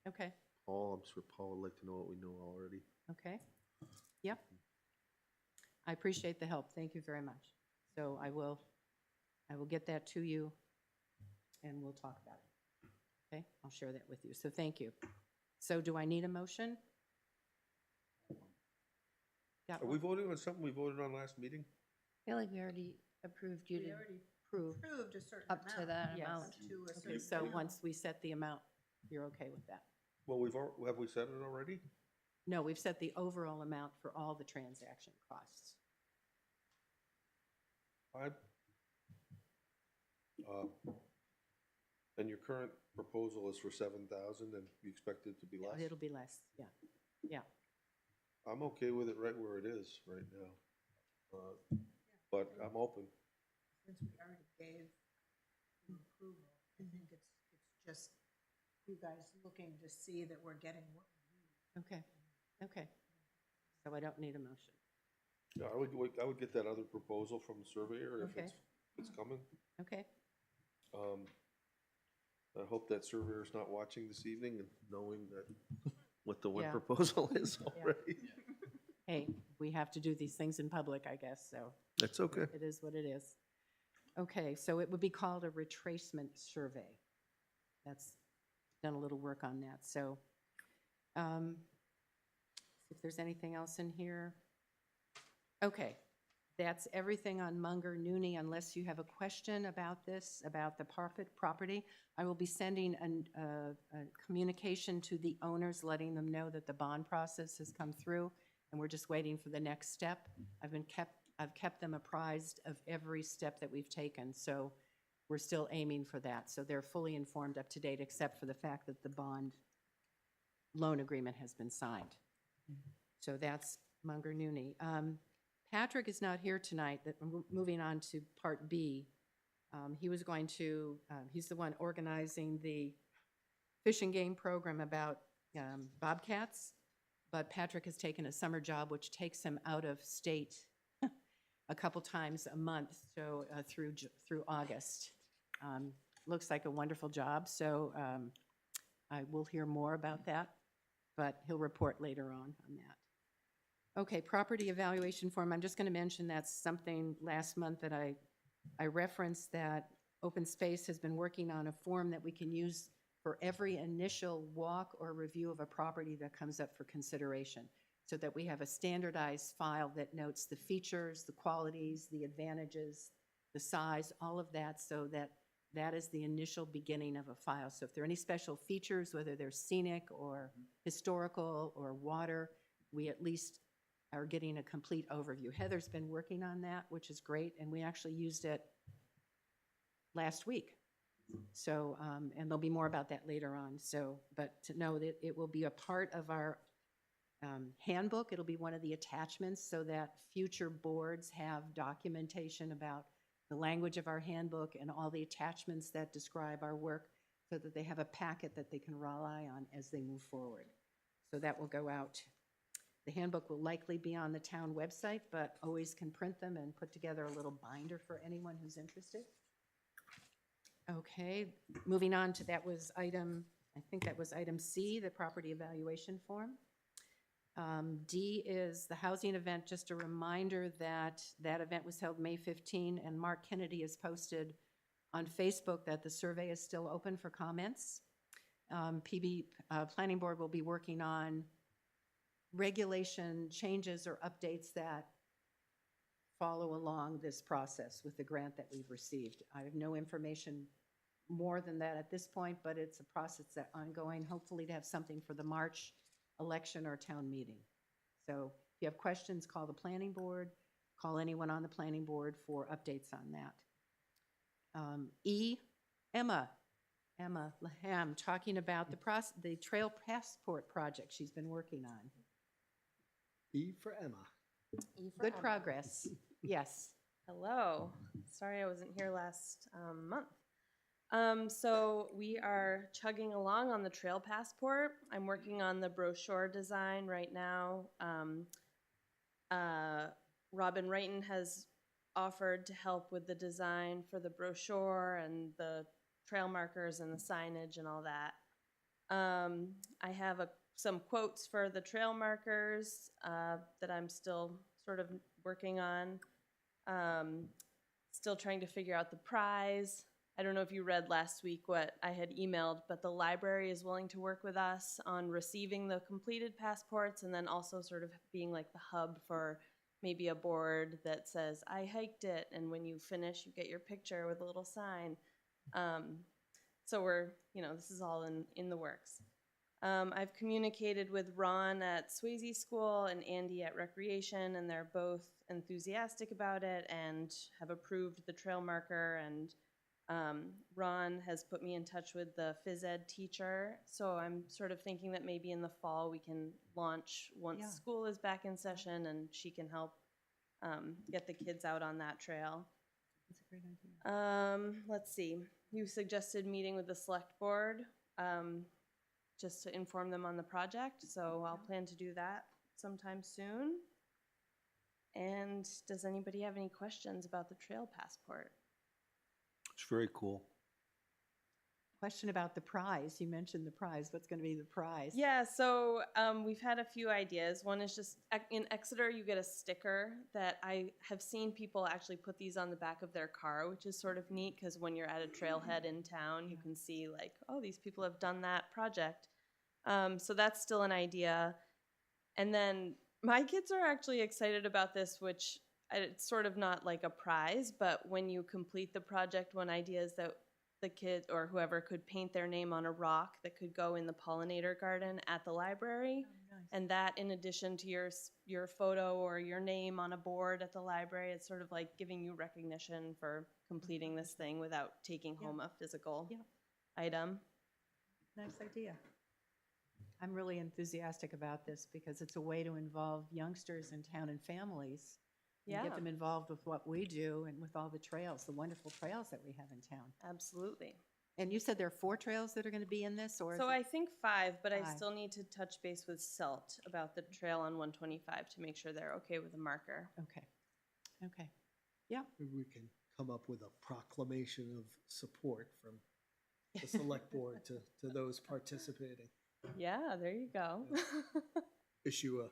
Speaker 1: okay,
Speaker 2: Paul, I'm sure Paul would like to know what we know already.
Speaker 1: okay. Yep. I appreciate the help, thank you very much. So I will get that to you, and we'll talk about it. Okay, I'll share that with you, so thank you. So do I need a motion? Got
Speaker 2: Are
Speaker 1: one?
Speaker 2: we voting on something we voted on last meeting?
Speaker 4: I feel like we already approved you to
Speaker 1: Approve.
Speaker 9: Approved a certain
Speaker 4: up to that
Speaker 1: Yes.
Speaker 4: amount.
Speaker 9: To a
Speaker 1: Okay,
Speaker 9: certain
Speaker 1: so
Speaker 9: amount.
Speaker 1: once we set the amount, you're okay with that?
Speaker 2: Well, have we said it already?
Speaker 1: No, we've set the overall amount for all the transaction costs.
Speaker 2: And your current proposal is for 7,000 and you expect it to be less?
Speaker 1: It'll be less, yeah, yeah.
Speaker 2: I'm okay with it right where it is right now. But I'm open.
Speaker 9: Since we already gave approval, I think it's just you guys looking to see that we're getting what we need.
Speaker 1: Okay, okay. So I don't need a motion.
Speaker 2: Yeah, I would get that other proposal from the surveyor if
Speaker 1: Okay.
Speaker 2: it's coming.
Speaker 1: Okay,
Speaker 2: I hope that surveyor's not watching this evening and knowing that what the one
Speaker 1: Yeah.
Speaker 2: proposal is
Speaker 1: Yeah.
Speaker 2: already.
Speaker 1: hey, we have to do these things in public, I guess, so
Speaker 2: That's okay.
Speaker 1: it is what it is. Okay, so it would be called a retracement survey. That's, done a little work on that, so. If there's anything else in here. Okay, that's everything on Munger Nooney, unless you have a question about this, about the property. I will be sending a communication to the owners, letting them know that the bond process has come through, and we're just waiting for the next step. I've kept them apprised of every step that we've taken, so we're still aiming for that. So they're fully informed, up to date, except for the fact that the bond loan agreement has been signed. So that's Munger Nooney. Patrick is not here tonight, that we're moving on to Part B. He was going to, he's the one organizing the fish and game program about bobcats, but Patrick has taken a summer job which takes him out of state a couple times a month, so through August. Looks like a wonderful job, so I will hear more about that, but he'll report later on that. Okay, property evaluation form, I'm just going to mention that's something last month that I referenced, that Open Space has been working on a form that we can use for every initial walk or review of a property that comes up for consideration, so that we have a standardized file that notes the features, the qualities, the advantages, the size, all of that, so that that is the initial beginning of a file. So if there are any special features, whether they're scenic or historical or water, we at least are getting a complete overview. Heather's been working on that, which is great, and we actually used it last week. So, and there'll be more about that later on. So, but to know that it will be a part of our handbook, it'll be one of the attachments so that future boards have documentation about the language of our handbook and all the attachments that describe our work so that they have a packet that they can rely on as they move forward. So that will go out. The handbook will likely be on the town website, but always can print them and put together a little binder for anyone who's interested. Okay, moving on to I think that was item C, the property evaluation form. D is the housing event. Just a reminder that that event was held May 15, and Mark Kennedy has posted on Facebook that the survey is still open for comments. Planning Board will be working on regulation changes or updates that follow along this process with the grant that we've received. I have no information more than that at this point, but it's a process that's ongoing, hopefully to have something for the March election or town meeting. So if you have questions, call the Planning Board, call anyone on the Planning Board for updates on that. Emma Laham, talking about the Trail Passport project she's been working on.
Speaker 3: E for Emma.
Speaker 1: Good progress. Yes.
Speaker 10: Hello. Sorry I wasn't here last month. So we are chugging along on the Trail Passport. I'm working on the brochure design right now. Robin Wrighton has offered to help with the design for the brochure and the trail markers and the signage and all that. I have some quotes for the trail markers that I'm still sort of working on. Still trying to figure out the prize. I don't know if you read last week what I had emailed, but the library is willing to work with us on receiving the completed passports and then also sort of being like the hub for maybe a board that says, I hiked it, and when you finish, you get your picture with a little sign. So we're, this is all in the works. I've communicated with Ron at Swayze School and Andy at Recreation, and they're both enthusiastic about it and have approved the trail marker, and Ron has put me in touch with the phys ed teacher, so I'm sort of thinking that maybe in the fall we can launch once school is back in session, and she can help get the kids out on that trail.
Speaker 1: That's a great idea.
Speaker 10: Let's see. You suggested meeting with the select board just to inform them on the project, so I'll plan to do that sometime soon. And does anybody have any questions about the trail passport?
Speaker 2: It's very cool.
Speaker 1: Question about the prize. You mentioned the prize. What's going to be the prize?
Speaker 10: Yeah, so we've had a few ideas. One is just in Exeter, you get a sticker that I have seen people actually put these on the back of their car, which is sort of neat because when you're at a trailhead in town, you can see like, oh, these people have done that project. So that's still an idea. And then my kids are actually excited about this, which it's sort of not like a prize, but when you complete the project, one idea is that the kid or whoever could paint their name on a rock that could go in the pollinator garden at the library.
Speaker 1: Oh, nice.
Speaker 10: And that, in addition to your photo or your name on a board at the library, it's sort of like giving you recognition for completing this thing without taking home a physical item.
Speaker 1: Nice idea. I'm really enthusiastic about this because it's a way to involve youngsters in town and families. And get them involved with what we do and with all the trails, the wonderful trails that we have in town.
Speaker 10: Absolutely.
Speaker 1: And you said there are 4 trails that are going to be in this, or?
Speaker 10: So I think 5, but I
Speaker 1: 5.
Speaker 10: still need to touch base with SELT about the trail on 125 to make sure they're okay with the marker.
Speaker 1: Okay. Okay. Yeah.
Speaker 3: Maybe we can come up with a proclamation of support from the select board to those participating.
Speaker 10: Yeah, there you go.
Speaker 3: Issue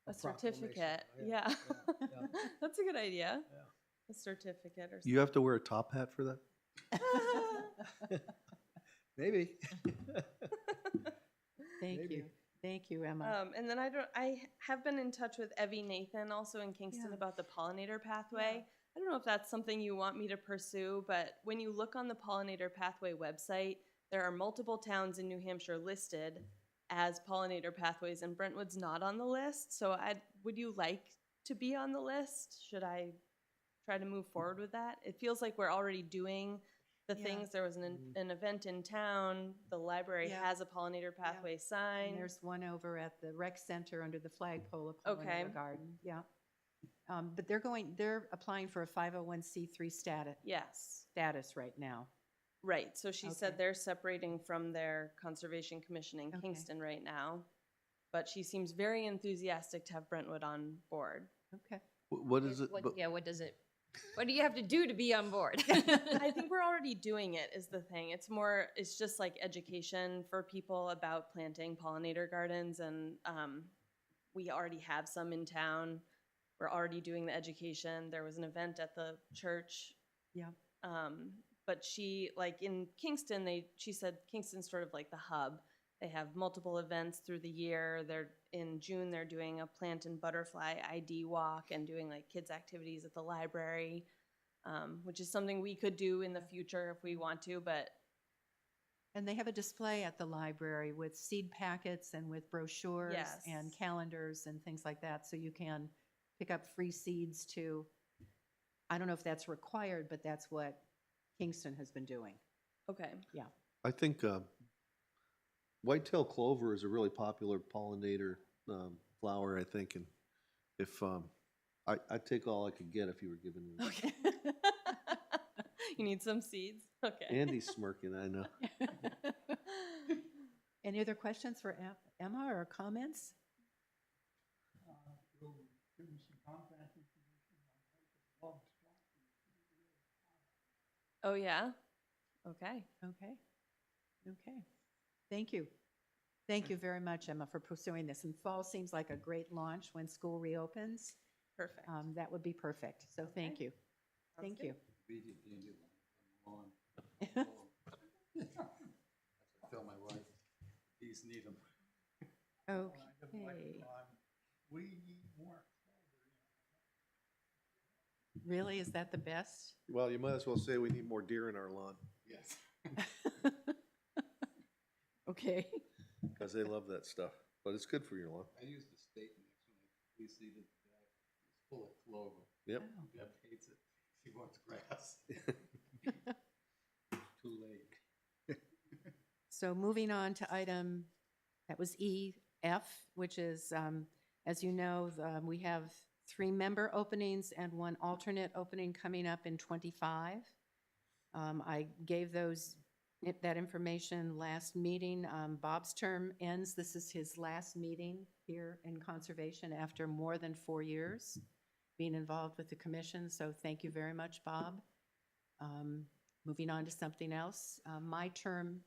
Speaker 10: A
Speaker 3: proclamation.
Speaker 10: certificate.
Speaker 3: Yeah.
Speaker 10: Yeah. That's a good idea.
Speaker 3: Yeah.
Speaker 10: A certificate or something.
Speaker 2: You have to wear a top hat for that?
Speaker 3: Maybe.
Speaker 1: Thank
Speaker 3: Maybe.
Speaker 1: you. Thank you, Emma.
Speaker 10: And then I have been in touch with Evie Nathan also in Kingston about the pollinator pathway. I don't know if that's something you want me to pursue, but when you look on the pollinator pathway website, there are multiple towns in New Hampshire listed as pollinator pathways, and Brentwood's not on the list. So would you like to be on the list? Should I try to move forward with that? It feels like we're already doing the things. There was an event in town. The library has a pollinator pathway sign.
Speaker 1: And there's one over at the rec center under the flagpole of Pollinator Garden. Yeah. But they're applying for a 501c3
Speaker 10: Yes,
Speaker 1: status right now.
Speaker 10: right. So she said
Speaker 1: Okay.
Speaker 10: they're separating from their Conservation Commission in
Speaker 1: Okay.
Speaker 10: Kingston right now. But she seems very enthusiastic to have Brentwood on board.
Speaker 1: Okay.
Speaker 2: What is it? but-
Speaker 4: Yeah, what does it, what do you have to do to be on board?
Speaker 10: I think we're already doing it is the thing. It's just like education for people about planting pollinator gardens, and we already have some in town. We're already doing the education. There was an event at the church.
Speaker 1: Yeah.
Speaker 10: But she, like in Kingston, she said Kingston's sort of like the hub. They have multiple events through the year. In June, they're doing a plant and butterfly ID walk and doing like kids activities at the library, which is something we could do in the future if we want to, but
Speaker 1: And they have a display at the library with seed packets and with brochures and
Speaker 10: Yes.
Speaker 1: calendars and things like that. So you can pick up free seeds to, I don't know if that's required, but that's what Kingston has been doing.
Speaker 10: okay.
Speaker 2: I think whitetail clover is a really popular pollinator flower, I think, and if, I'd take all I could get if you were giving me.
Speaker 10: Okay. You need some seeds? Okay.
Speaker 2: Andy's smirking, I know.
Speaker 1: Any other questions for Emma or comments?
Speaker 10: Oh, yeah? Okay.
Speaker 1: Okay. Okay. Thank you. Thank you very much, Emma, for pursuing this. And fall seems like a great launch when school reopens.
Speaker 10: Perfect.
Speaker 1: That would be perfect. So thank you. Thank
Speaker 10: good.
Speaker 1: you.
Speaker 11: Tell my wife, these need them.
Speaker 1: Okay.
Speaker 11: We need more.
Speaker 1: Really? Is that the best?
Speaker 2: Well, you might as well say we need more deer in our lawn,
Speaker 11: Yes.
Speaker 1: Okay.
Speaker 2: because they love that stuff, but it's good for your lawn.
Speaker 11: I use the steak mix when we seed it. It's full of clover.
Speaker 2: Yep.
Speaker 11: Deb hates it. She wants grass. Too late.
Speaker 1: So moving on to item, that was EF, which is, as you know, we have 3 member openings and 1 alternate opening coming up in '25. I gave that information last meeting. Bob's term ends. This is his last meeting here in conservation after more than 4 years being involved with the commission. So thank you very much, Bob. Moving on to something else. My term,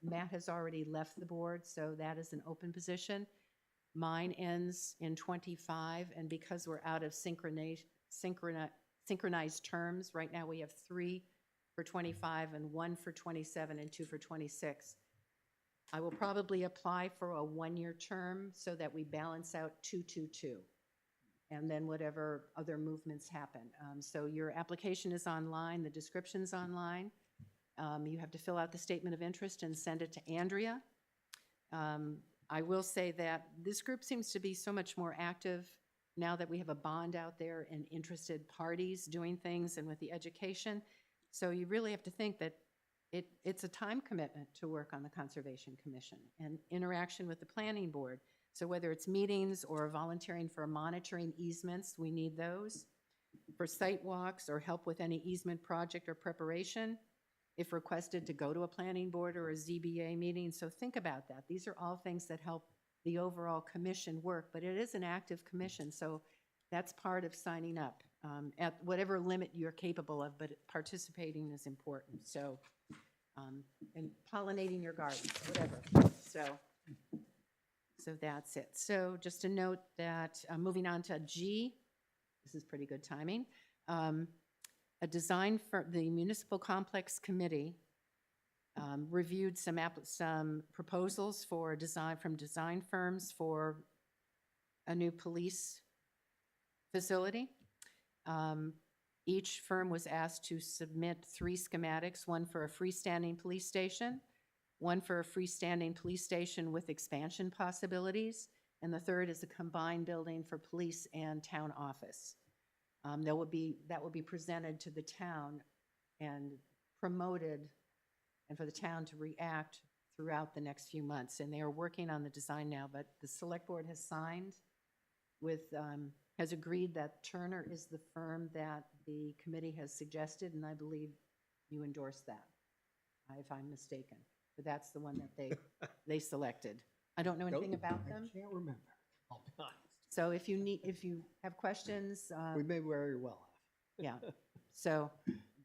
Speaker 1: Matt has already left the board, so that is an open position. Mine ends in '25, and because we're out of synchronized terms, right now we have 3 for '25 and 1 for '27 and 2 for '26. I will probably apply for a 1-year term so that we balance out 2-2-2, and then whatever other movements happen. So your application is online, the description's online. You have to fill out the statement of interest and send it to Andrea. I will say that this group seems to be so much more active now that we have a bond out there and interested parties doing things and with the education. So you really have to think that it's a time commitment to work on the Conservation Commission and interaction with the Planning Board. So whether it's meetings or volunteering for monitoring easements, we need those. For site walks or help with any easement project or preparation, if requested to go to a planning board or a ZBA meeting. So think about that. These are all things that help the overall commission work, but it is an active commission, so that's part of signing up at whatever limit you're capable of, but participating is important. So, and pollinating your gardens, whatever. So that's it. So just a note that, moving on to G, this is pretty good timing. A design for the Municipal Complex Committee reviewed some proposals for from design firms for a new police facility. Each firm was asked to submit 3 schematics, 1 for a freestanding police station, 1 for a freestanding police station with expansion possibilities, and the third is a combined building for police and town office. That will be presented to the town and promoted, and for the town to react throughout the next few months. And they are working on the design now, but the select board has signed with has agreed that Turner is the firm that the committee has suggested, and I believe you endorse that, if I'm mistaken. But that's the one that they selected. I don't know anything about them,
Speaker 3: I can't remember. I'll be honest.
Speaker 1: so if you have questions,
Speaker 3: We may very well have.
Speaker 1: yeah. So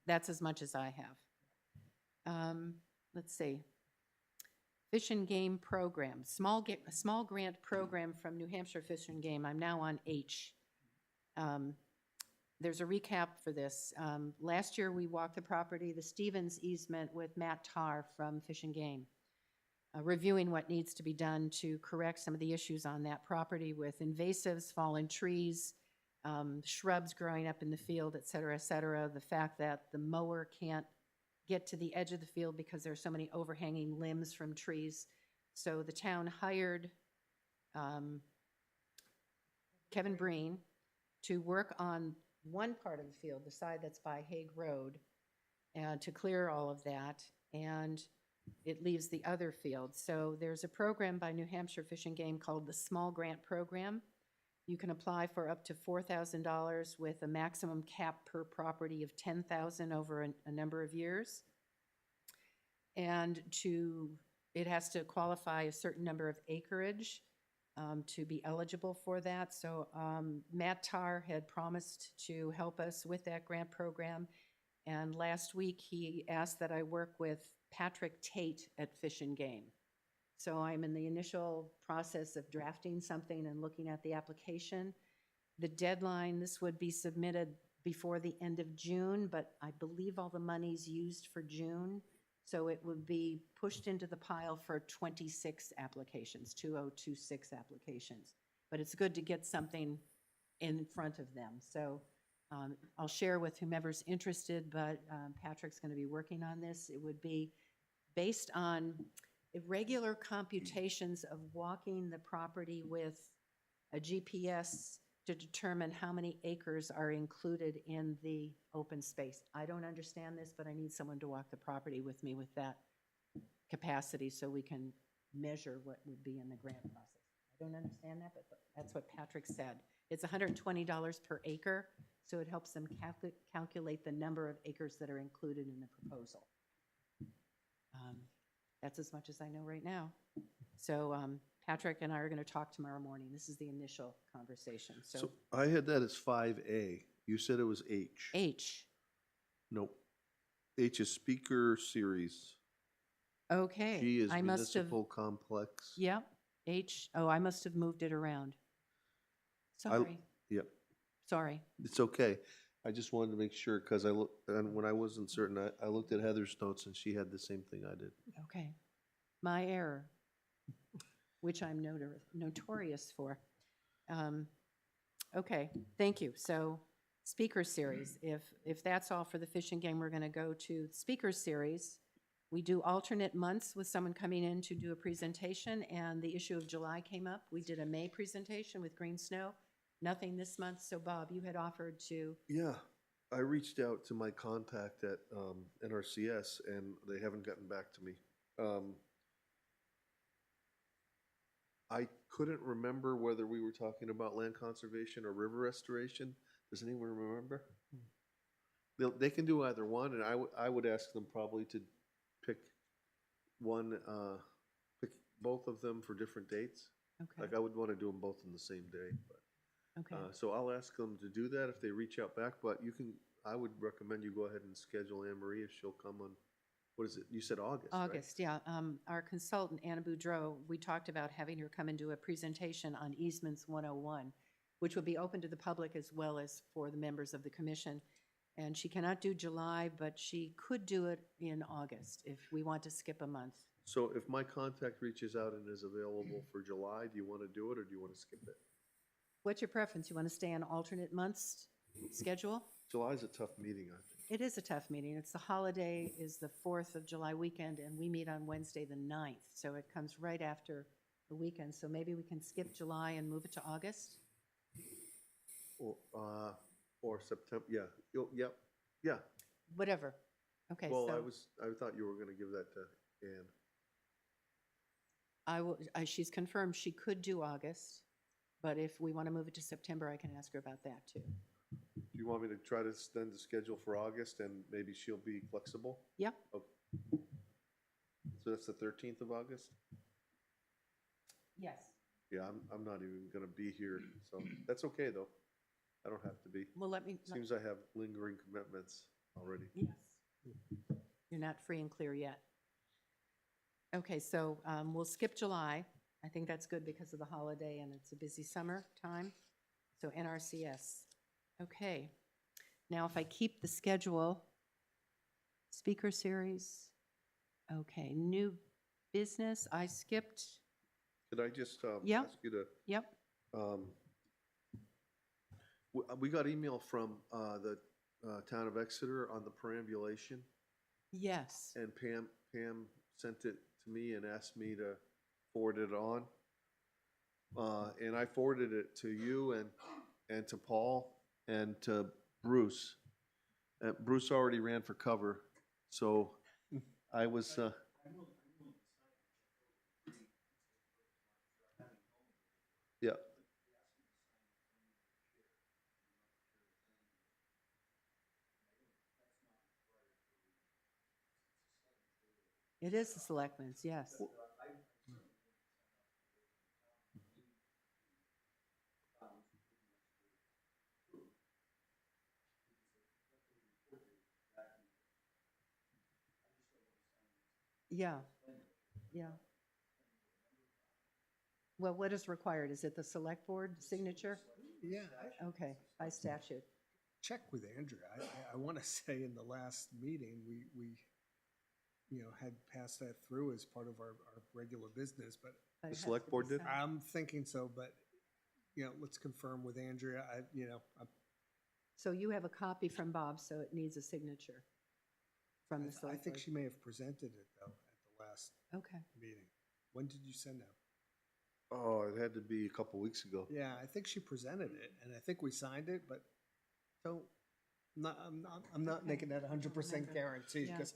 Speaker 1: that's as much as I have. Let's see. Fish and Game Program, small grant program from New Hampshire Fish and Game. I'm now on H. There's a recap for this. Last year, we walked the property, the Stevens easement with Matt Tarr from Fish and Game, reviewing what needs to be done to correct some of the issues on that property with invasives, fallen trees, shrubs growing up in the field, et cetera, the fact that the mower can't get to the edge of the field because there are so many overhanging limbs from trees. So the town hired Kevin Breen to work on one part of the field, the side that's by Hague Road, and to clear all of that, and it leaves the other field. So there's a program by New Hampshire Fish and Game called the Small Grant Program. You can apply for up to $4,000 with a maximum cap per property of $10,000 over a number of years. And it has to qualify a certain number of acreage to be eligible for that. So Matt Tarr had promised to help us with that grant program. And last week, he asked that I work with Patrick Tate at Fish and Game. So I'm in the initial process of drafting something and looking at the application. The deadline, this would be submitted before the end of June, but I believe all the money's used for June. So it would be pushed into the pile for 26 applications, 2026 applications. But it's good to get something in front of them. So I'll share with whomever's interested, but Patrick's going to be working on this. It would be based on irregular computations of walking the property with a GPS to determine how many acres are included in the open space. I don't understand this, but I need someone to walk the property with me with that capacity so we can measure what would be in the grant process. I don't understand that, but that's what Patrick said. It's $120 per acre, so it helps them calculate the number of acres that are included in the proposal. That's as much as I know right now. So Patrick and I are going to talk tomorrow morning. This is the initial conversation.
Speaker 2: So I had that as 5A. You said it was H.
Speaker 1: H.
Speaker 2: Nope. H is speaker series.
Speaker 1: Okay.
Speaker 2: G is
Speaker 1: I must have.
Speaker 2: municipal complex.
Speaker 1: Yep. H. Oh, I must have moved it around. Sorry.
Speaker 2: Yep.
Speaker 1: Sorry.
Speaker 2: It's okay. I just wanted to make sure because and when I wasn't certain, I looked at Heather's notes and she had the same thing I did.
Speaker 1: Okay. My error, which I'm notorious for. Okay, thank you. So speaker series, if that's all for the Fish and Game, we're going to go to speaker series. We do alternate months with someone coming in to do a presentation, and the issue of July came up. We did a May presentation with Green Snow. Nothing this month. So Bob, you had offered to.
Speaker 2: Yeah, I reached out to my contact at NRCS and they haven't gotten back to me. I couldn't remember whether we were talking about land conservation or river restoration. Does anyone remember? They can do either one, and I would ask them probably to pick both of them for different dates.
Speaker 1: Okay.
Speaker 2: Like I would want to do them both on the same day, but.
Speaker 1: Okay.
Speaker 2: So I'll ask them to do that if they reach out back, but I would recommend you go ahead and schedule Anne Marie if she'll come on, what is it? You said August, right?
Speaker 1: August, yeah. Our consultant, Anna Boudreau, we talked about having her come and do a presentation on easements 101, which will be open to the public as well as for the members of the commission. And she cannot do July, but she could do it in August if we want to skip a month.
Speaker 2: So if my contact reaches out and is available for July, do you want to do it or do you want to skip it?
Speaker 1: What's your preference? You want to stay on alternate months schedule?
Speaker 2: July's a tough meeting, I think.
Speaker 1: It is a tough meeting. It's the holiday is the 4th of July weekend, and we meet on Wednesday the 9th. So it comes right after the weekend. So maybe we can skip July and move it to August?
Speaker 2: Or September, yeah. Yep, yeah.
Speaker 1: Whatever. Okay,
Speaker 2: Well,
Speaker 1: so
Speaker 2: I thought you were going to give that to Anne.
Speaker 1: I will, she's confirmed she could do August. But if we want to move it to September, I can ask her about that too.
Speaker 2: Do you want me to try to extend the schedule for August and maybe she'll be flexible?
Speaker 1: Yep.
Speaker 2: Okay. So that's the 13th of August?
Speaker 1: Yes.
Speaker 2: Yeah, I'm not even gonna be here, so that's okay though. I don't have to be.
Speaker 1: Well, let me,
Speaker 2: Seems I have lingering commitments already.
Speaker 1: yes. You're not free and clear yet. Okay, so we'll skip July. I think that's good because of the holiday and it's a busy summer time. So NRCS. Okay. Now, if I keep the schedule, speaker series. Okay, new business, I skipped.
Speaker 2: Could I just
Speaker 1: Yep.
Speaker 2: ask you to,
Speaker 1: Yep,
Speaker 2: we got email from the town of Exeter on the perambulation,
Speaker 1: yes.
Speaker 2: and Pam sent it to me and asked me to forward it on. And I forwarded it to you and to Paul and to Bruce. Bruce already ran for cover, so I was, yeah.
Speaker 1: It is the selectmen's, yes. Yeah, yeah. Well, what is required? Is it the select board signature?
Speaker 3: Yeah,
Speaker 1: Okay, by statute.
Speaker 3: check with Andrea. I want to say in the last meeting, we had passed that through as part of our regular business, but
Speaker 1: But it
Speaker 2: The
Speaker 1: has
Speaker 2: select
Speaker 1: to be
Speaker 2: board did?
Speaker 1: signed.
Speaker 3: I'm thinking so, but, let's confirm with Andrea.
Speaker 1: So you have a copy from Bob, so it needs a signature from the
Speaker 3: I
Speaker 1: select
Speaker 3: think
Speaker 1: board.
Speaker 3: she may have presented it though at the last
Speaker 1: Okay,
Speaker 3: meeting. When did you send that?
Speaker 2: Oh, it had to be a couple weeks ago.
Speaker 3: Yeah, I think she presented it, and I think we signed it, but don't, I'm not making that 100% guarantee,
Speaker 1: Yeah.
Speaker 3: because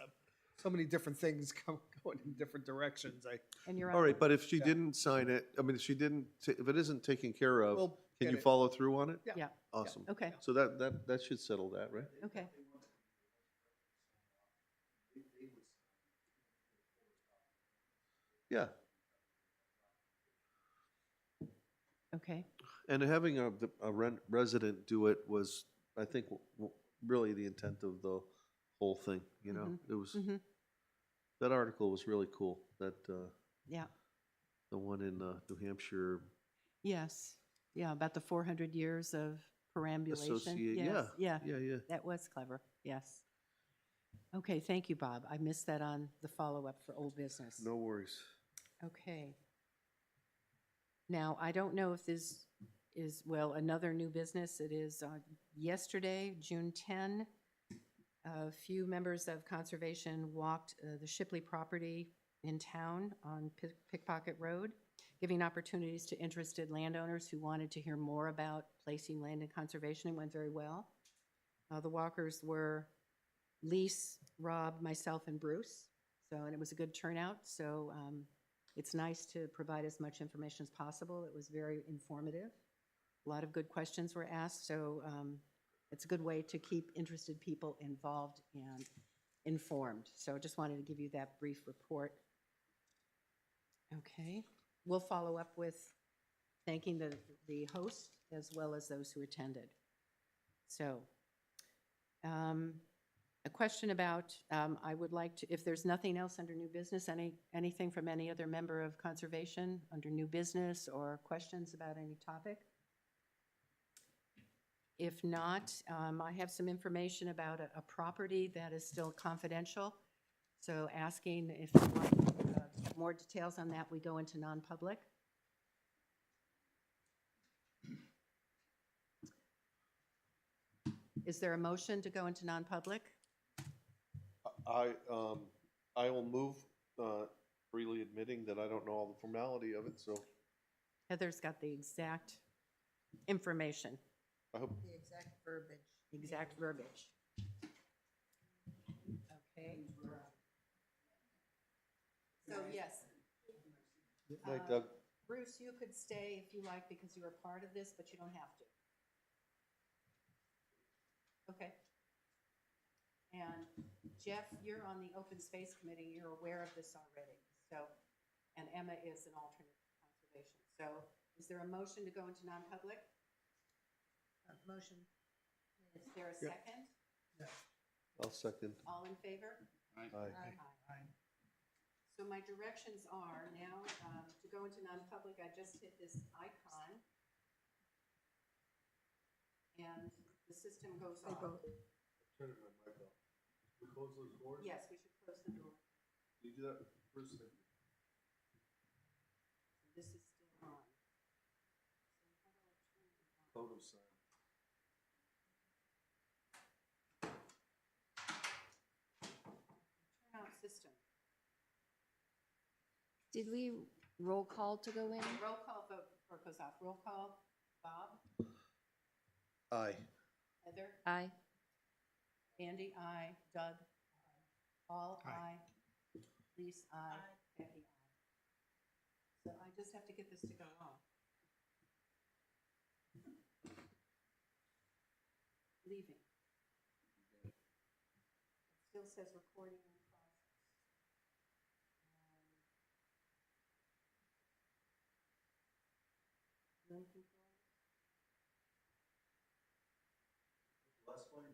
Speaker 3: so many different things going in different directions.
Speaker 1: and you're
Speaker 2: All
Speaker 1: on,
Speaker 2: right, but if she
Speaker 3: Yeah.
Speaker 2: didn't sign it, I mean, if she didn't, if it isn't taken care of,
Speaker 3: We'll
Speaker 2: can
Speaker 3: get
Speaker 2: you
Speaker 3: it.
Speaker 2: follow through on it?
Speaker 1: yeah,
Speaker 2: Awesome.
Speaker 1: okay,
Speaker 2: So that should settle that, right?
Speaker 1: okay.
Speaker 2: Yeah,
Speaker 1: Okay,
Speaker 2: and having a resident do it was, I think, really the intent of the whole thing, you know?
Speaker 1: Mhm.
Speaker 2: It was,
Speaker 1: Mhm.
Speaker 2: that article was really cool, that,
Speaker 1: yeah,
Speaker 2: the one in New Hampshire.
Speaker 1: yes, yeah, about the 400 years of perambulation.
Speaker 2: Associate,
Speaker 1: Yes,
Speaker 2: yeah,
Speaker 1: yeah,
Speaker 2: yeah.
Speaker 1: that was clever, yes. Okay, thank you, Bob. I missed that on the follow-up for old business.
Speaker 2: No worries.
Speaker 1: Okay. Now, I don't know if this is, well, another new business. It is yesterday, June 10. A few members of Conservation walked the Shipley property in town on Pickpocket Road, giving opportunities to interested landowners who wanted to hear more about placing land in conservation. It went very well. The walkers were Lise, Rob, myself, and Bruce. And it was a good turnout. So it's nice to provide as much information as possible. It was very informative. A lot of good questions were asked. So it's a good way to keep interested people involved and informed. So I just wanted to give you that brief report. Okay. We'll follow up with thanking the host as well as those who attended. So a question about, I would like to, if there's nothing else under new business, anything from any other member of Conservation under new business or questions about any topic? If not, I have some information about a property that is still confidential. So asking if you want more details on that, we go into non-public. Is there a motion to go into non-public?
Speaker 2: I will move, freely admitting that I don't know all the formality of it, so
Speaker 1: Heather's got the exact information,
Speaker 2: I hope.
Speaker 9: The exact verbiage.
Speaker 1: exact verbiage. Okay. So, yes.
Speaker 2: Night, Doug.
Speaker 1: Bruce, you could stay if you like because you were part of this, but you don't have to. Okay. And Jeff, you're on the Open Space Committee, you're aware of this already, so, and Emma is an alternate for conservation. So is there a motion to go into non-public?
Speaker 9: Motion.
Speaker 1: Is there a
Speaker 2: Yep.
Speaker 1: second?
Speaker 2: I'll second.
Speaker 1: All in favor?
Speaker 2: Aye.
Speaker 1: Aye. So my directions are now, to go into non-public, I just hit this icon. And the system goes off.
Speaker 2: Turning my mic off. We close those doors?
Speaker 1: Yes, we should close the door.
Speaker 2: You do that first thing.
Speaker 1: This is still on. So how do I turn it on?
Speaker 2: Photo sign.
Speaker 1: Turn out system.
Speaker 4: Did we roll call to go in?
Speaker 1: Roll call vote before it goes off. Roll call, Bob,
Speaker 2: Aye.
Speaker 1: Heather,
Speaker 4: Aye.
Speaker 1: Andy, aye, Doug, Paul,
Speaker 3: Aye.
Speaker 1: aye, Lise, aye, Becky, aye. So I just have to get this to go off. Leaving. It still says recording in process. Room controls.
Speaker 2: Last one.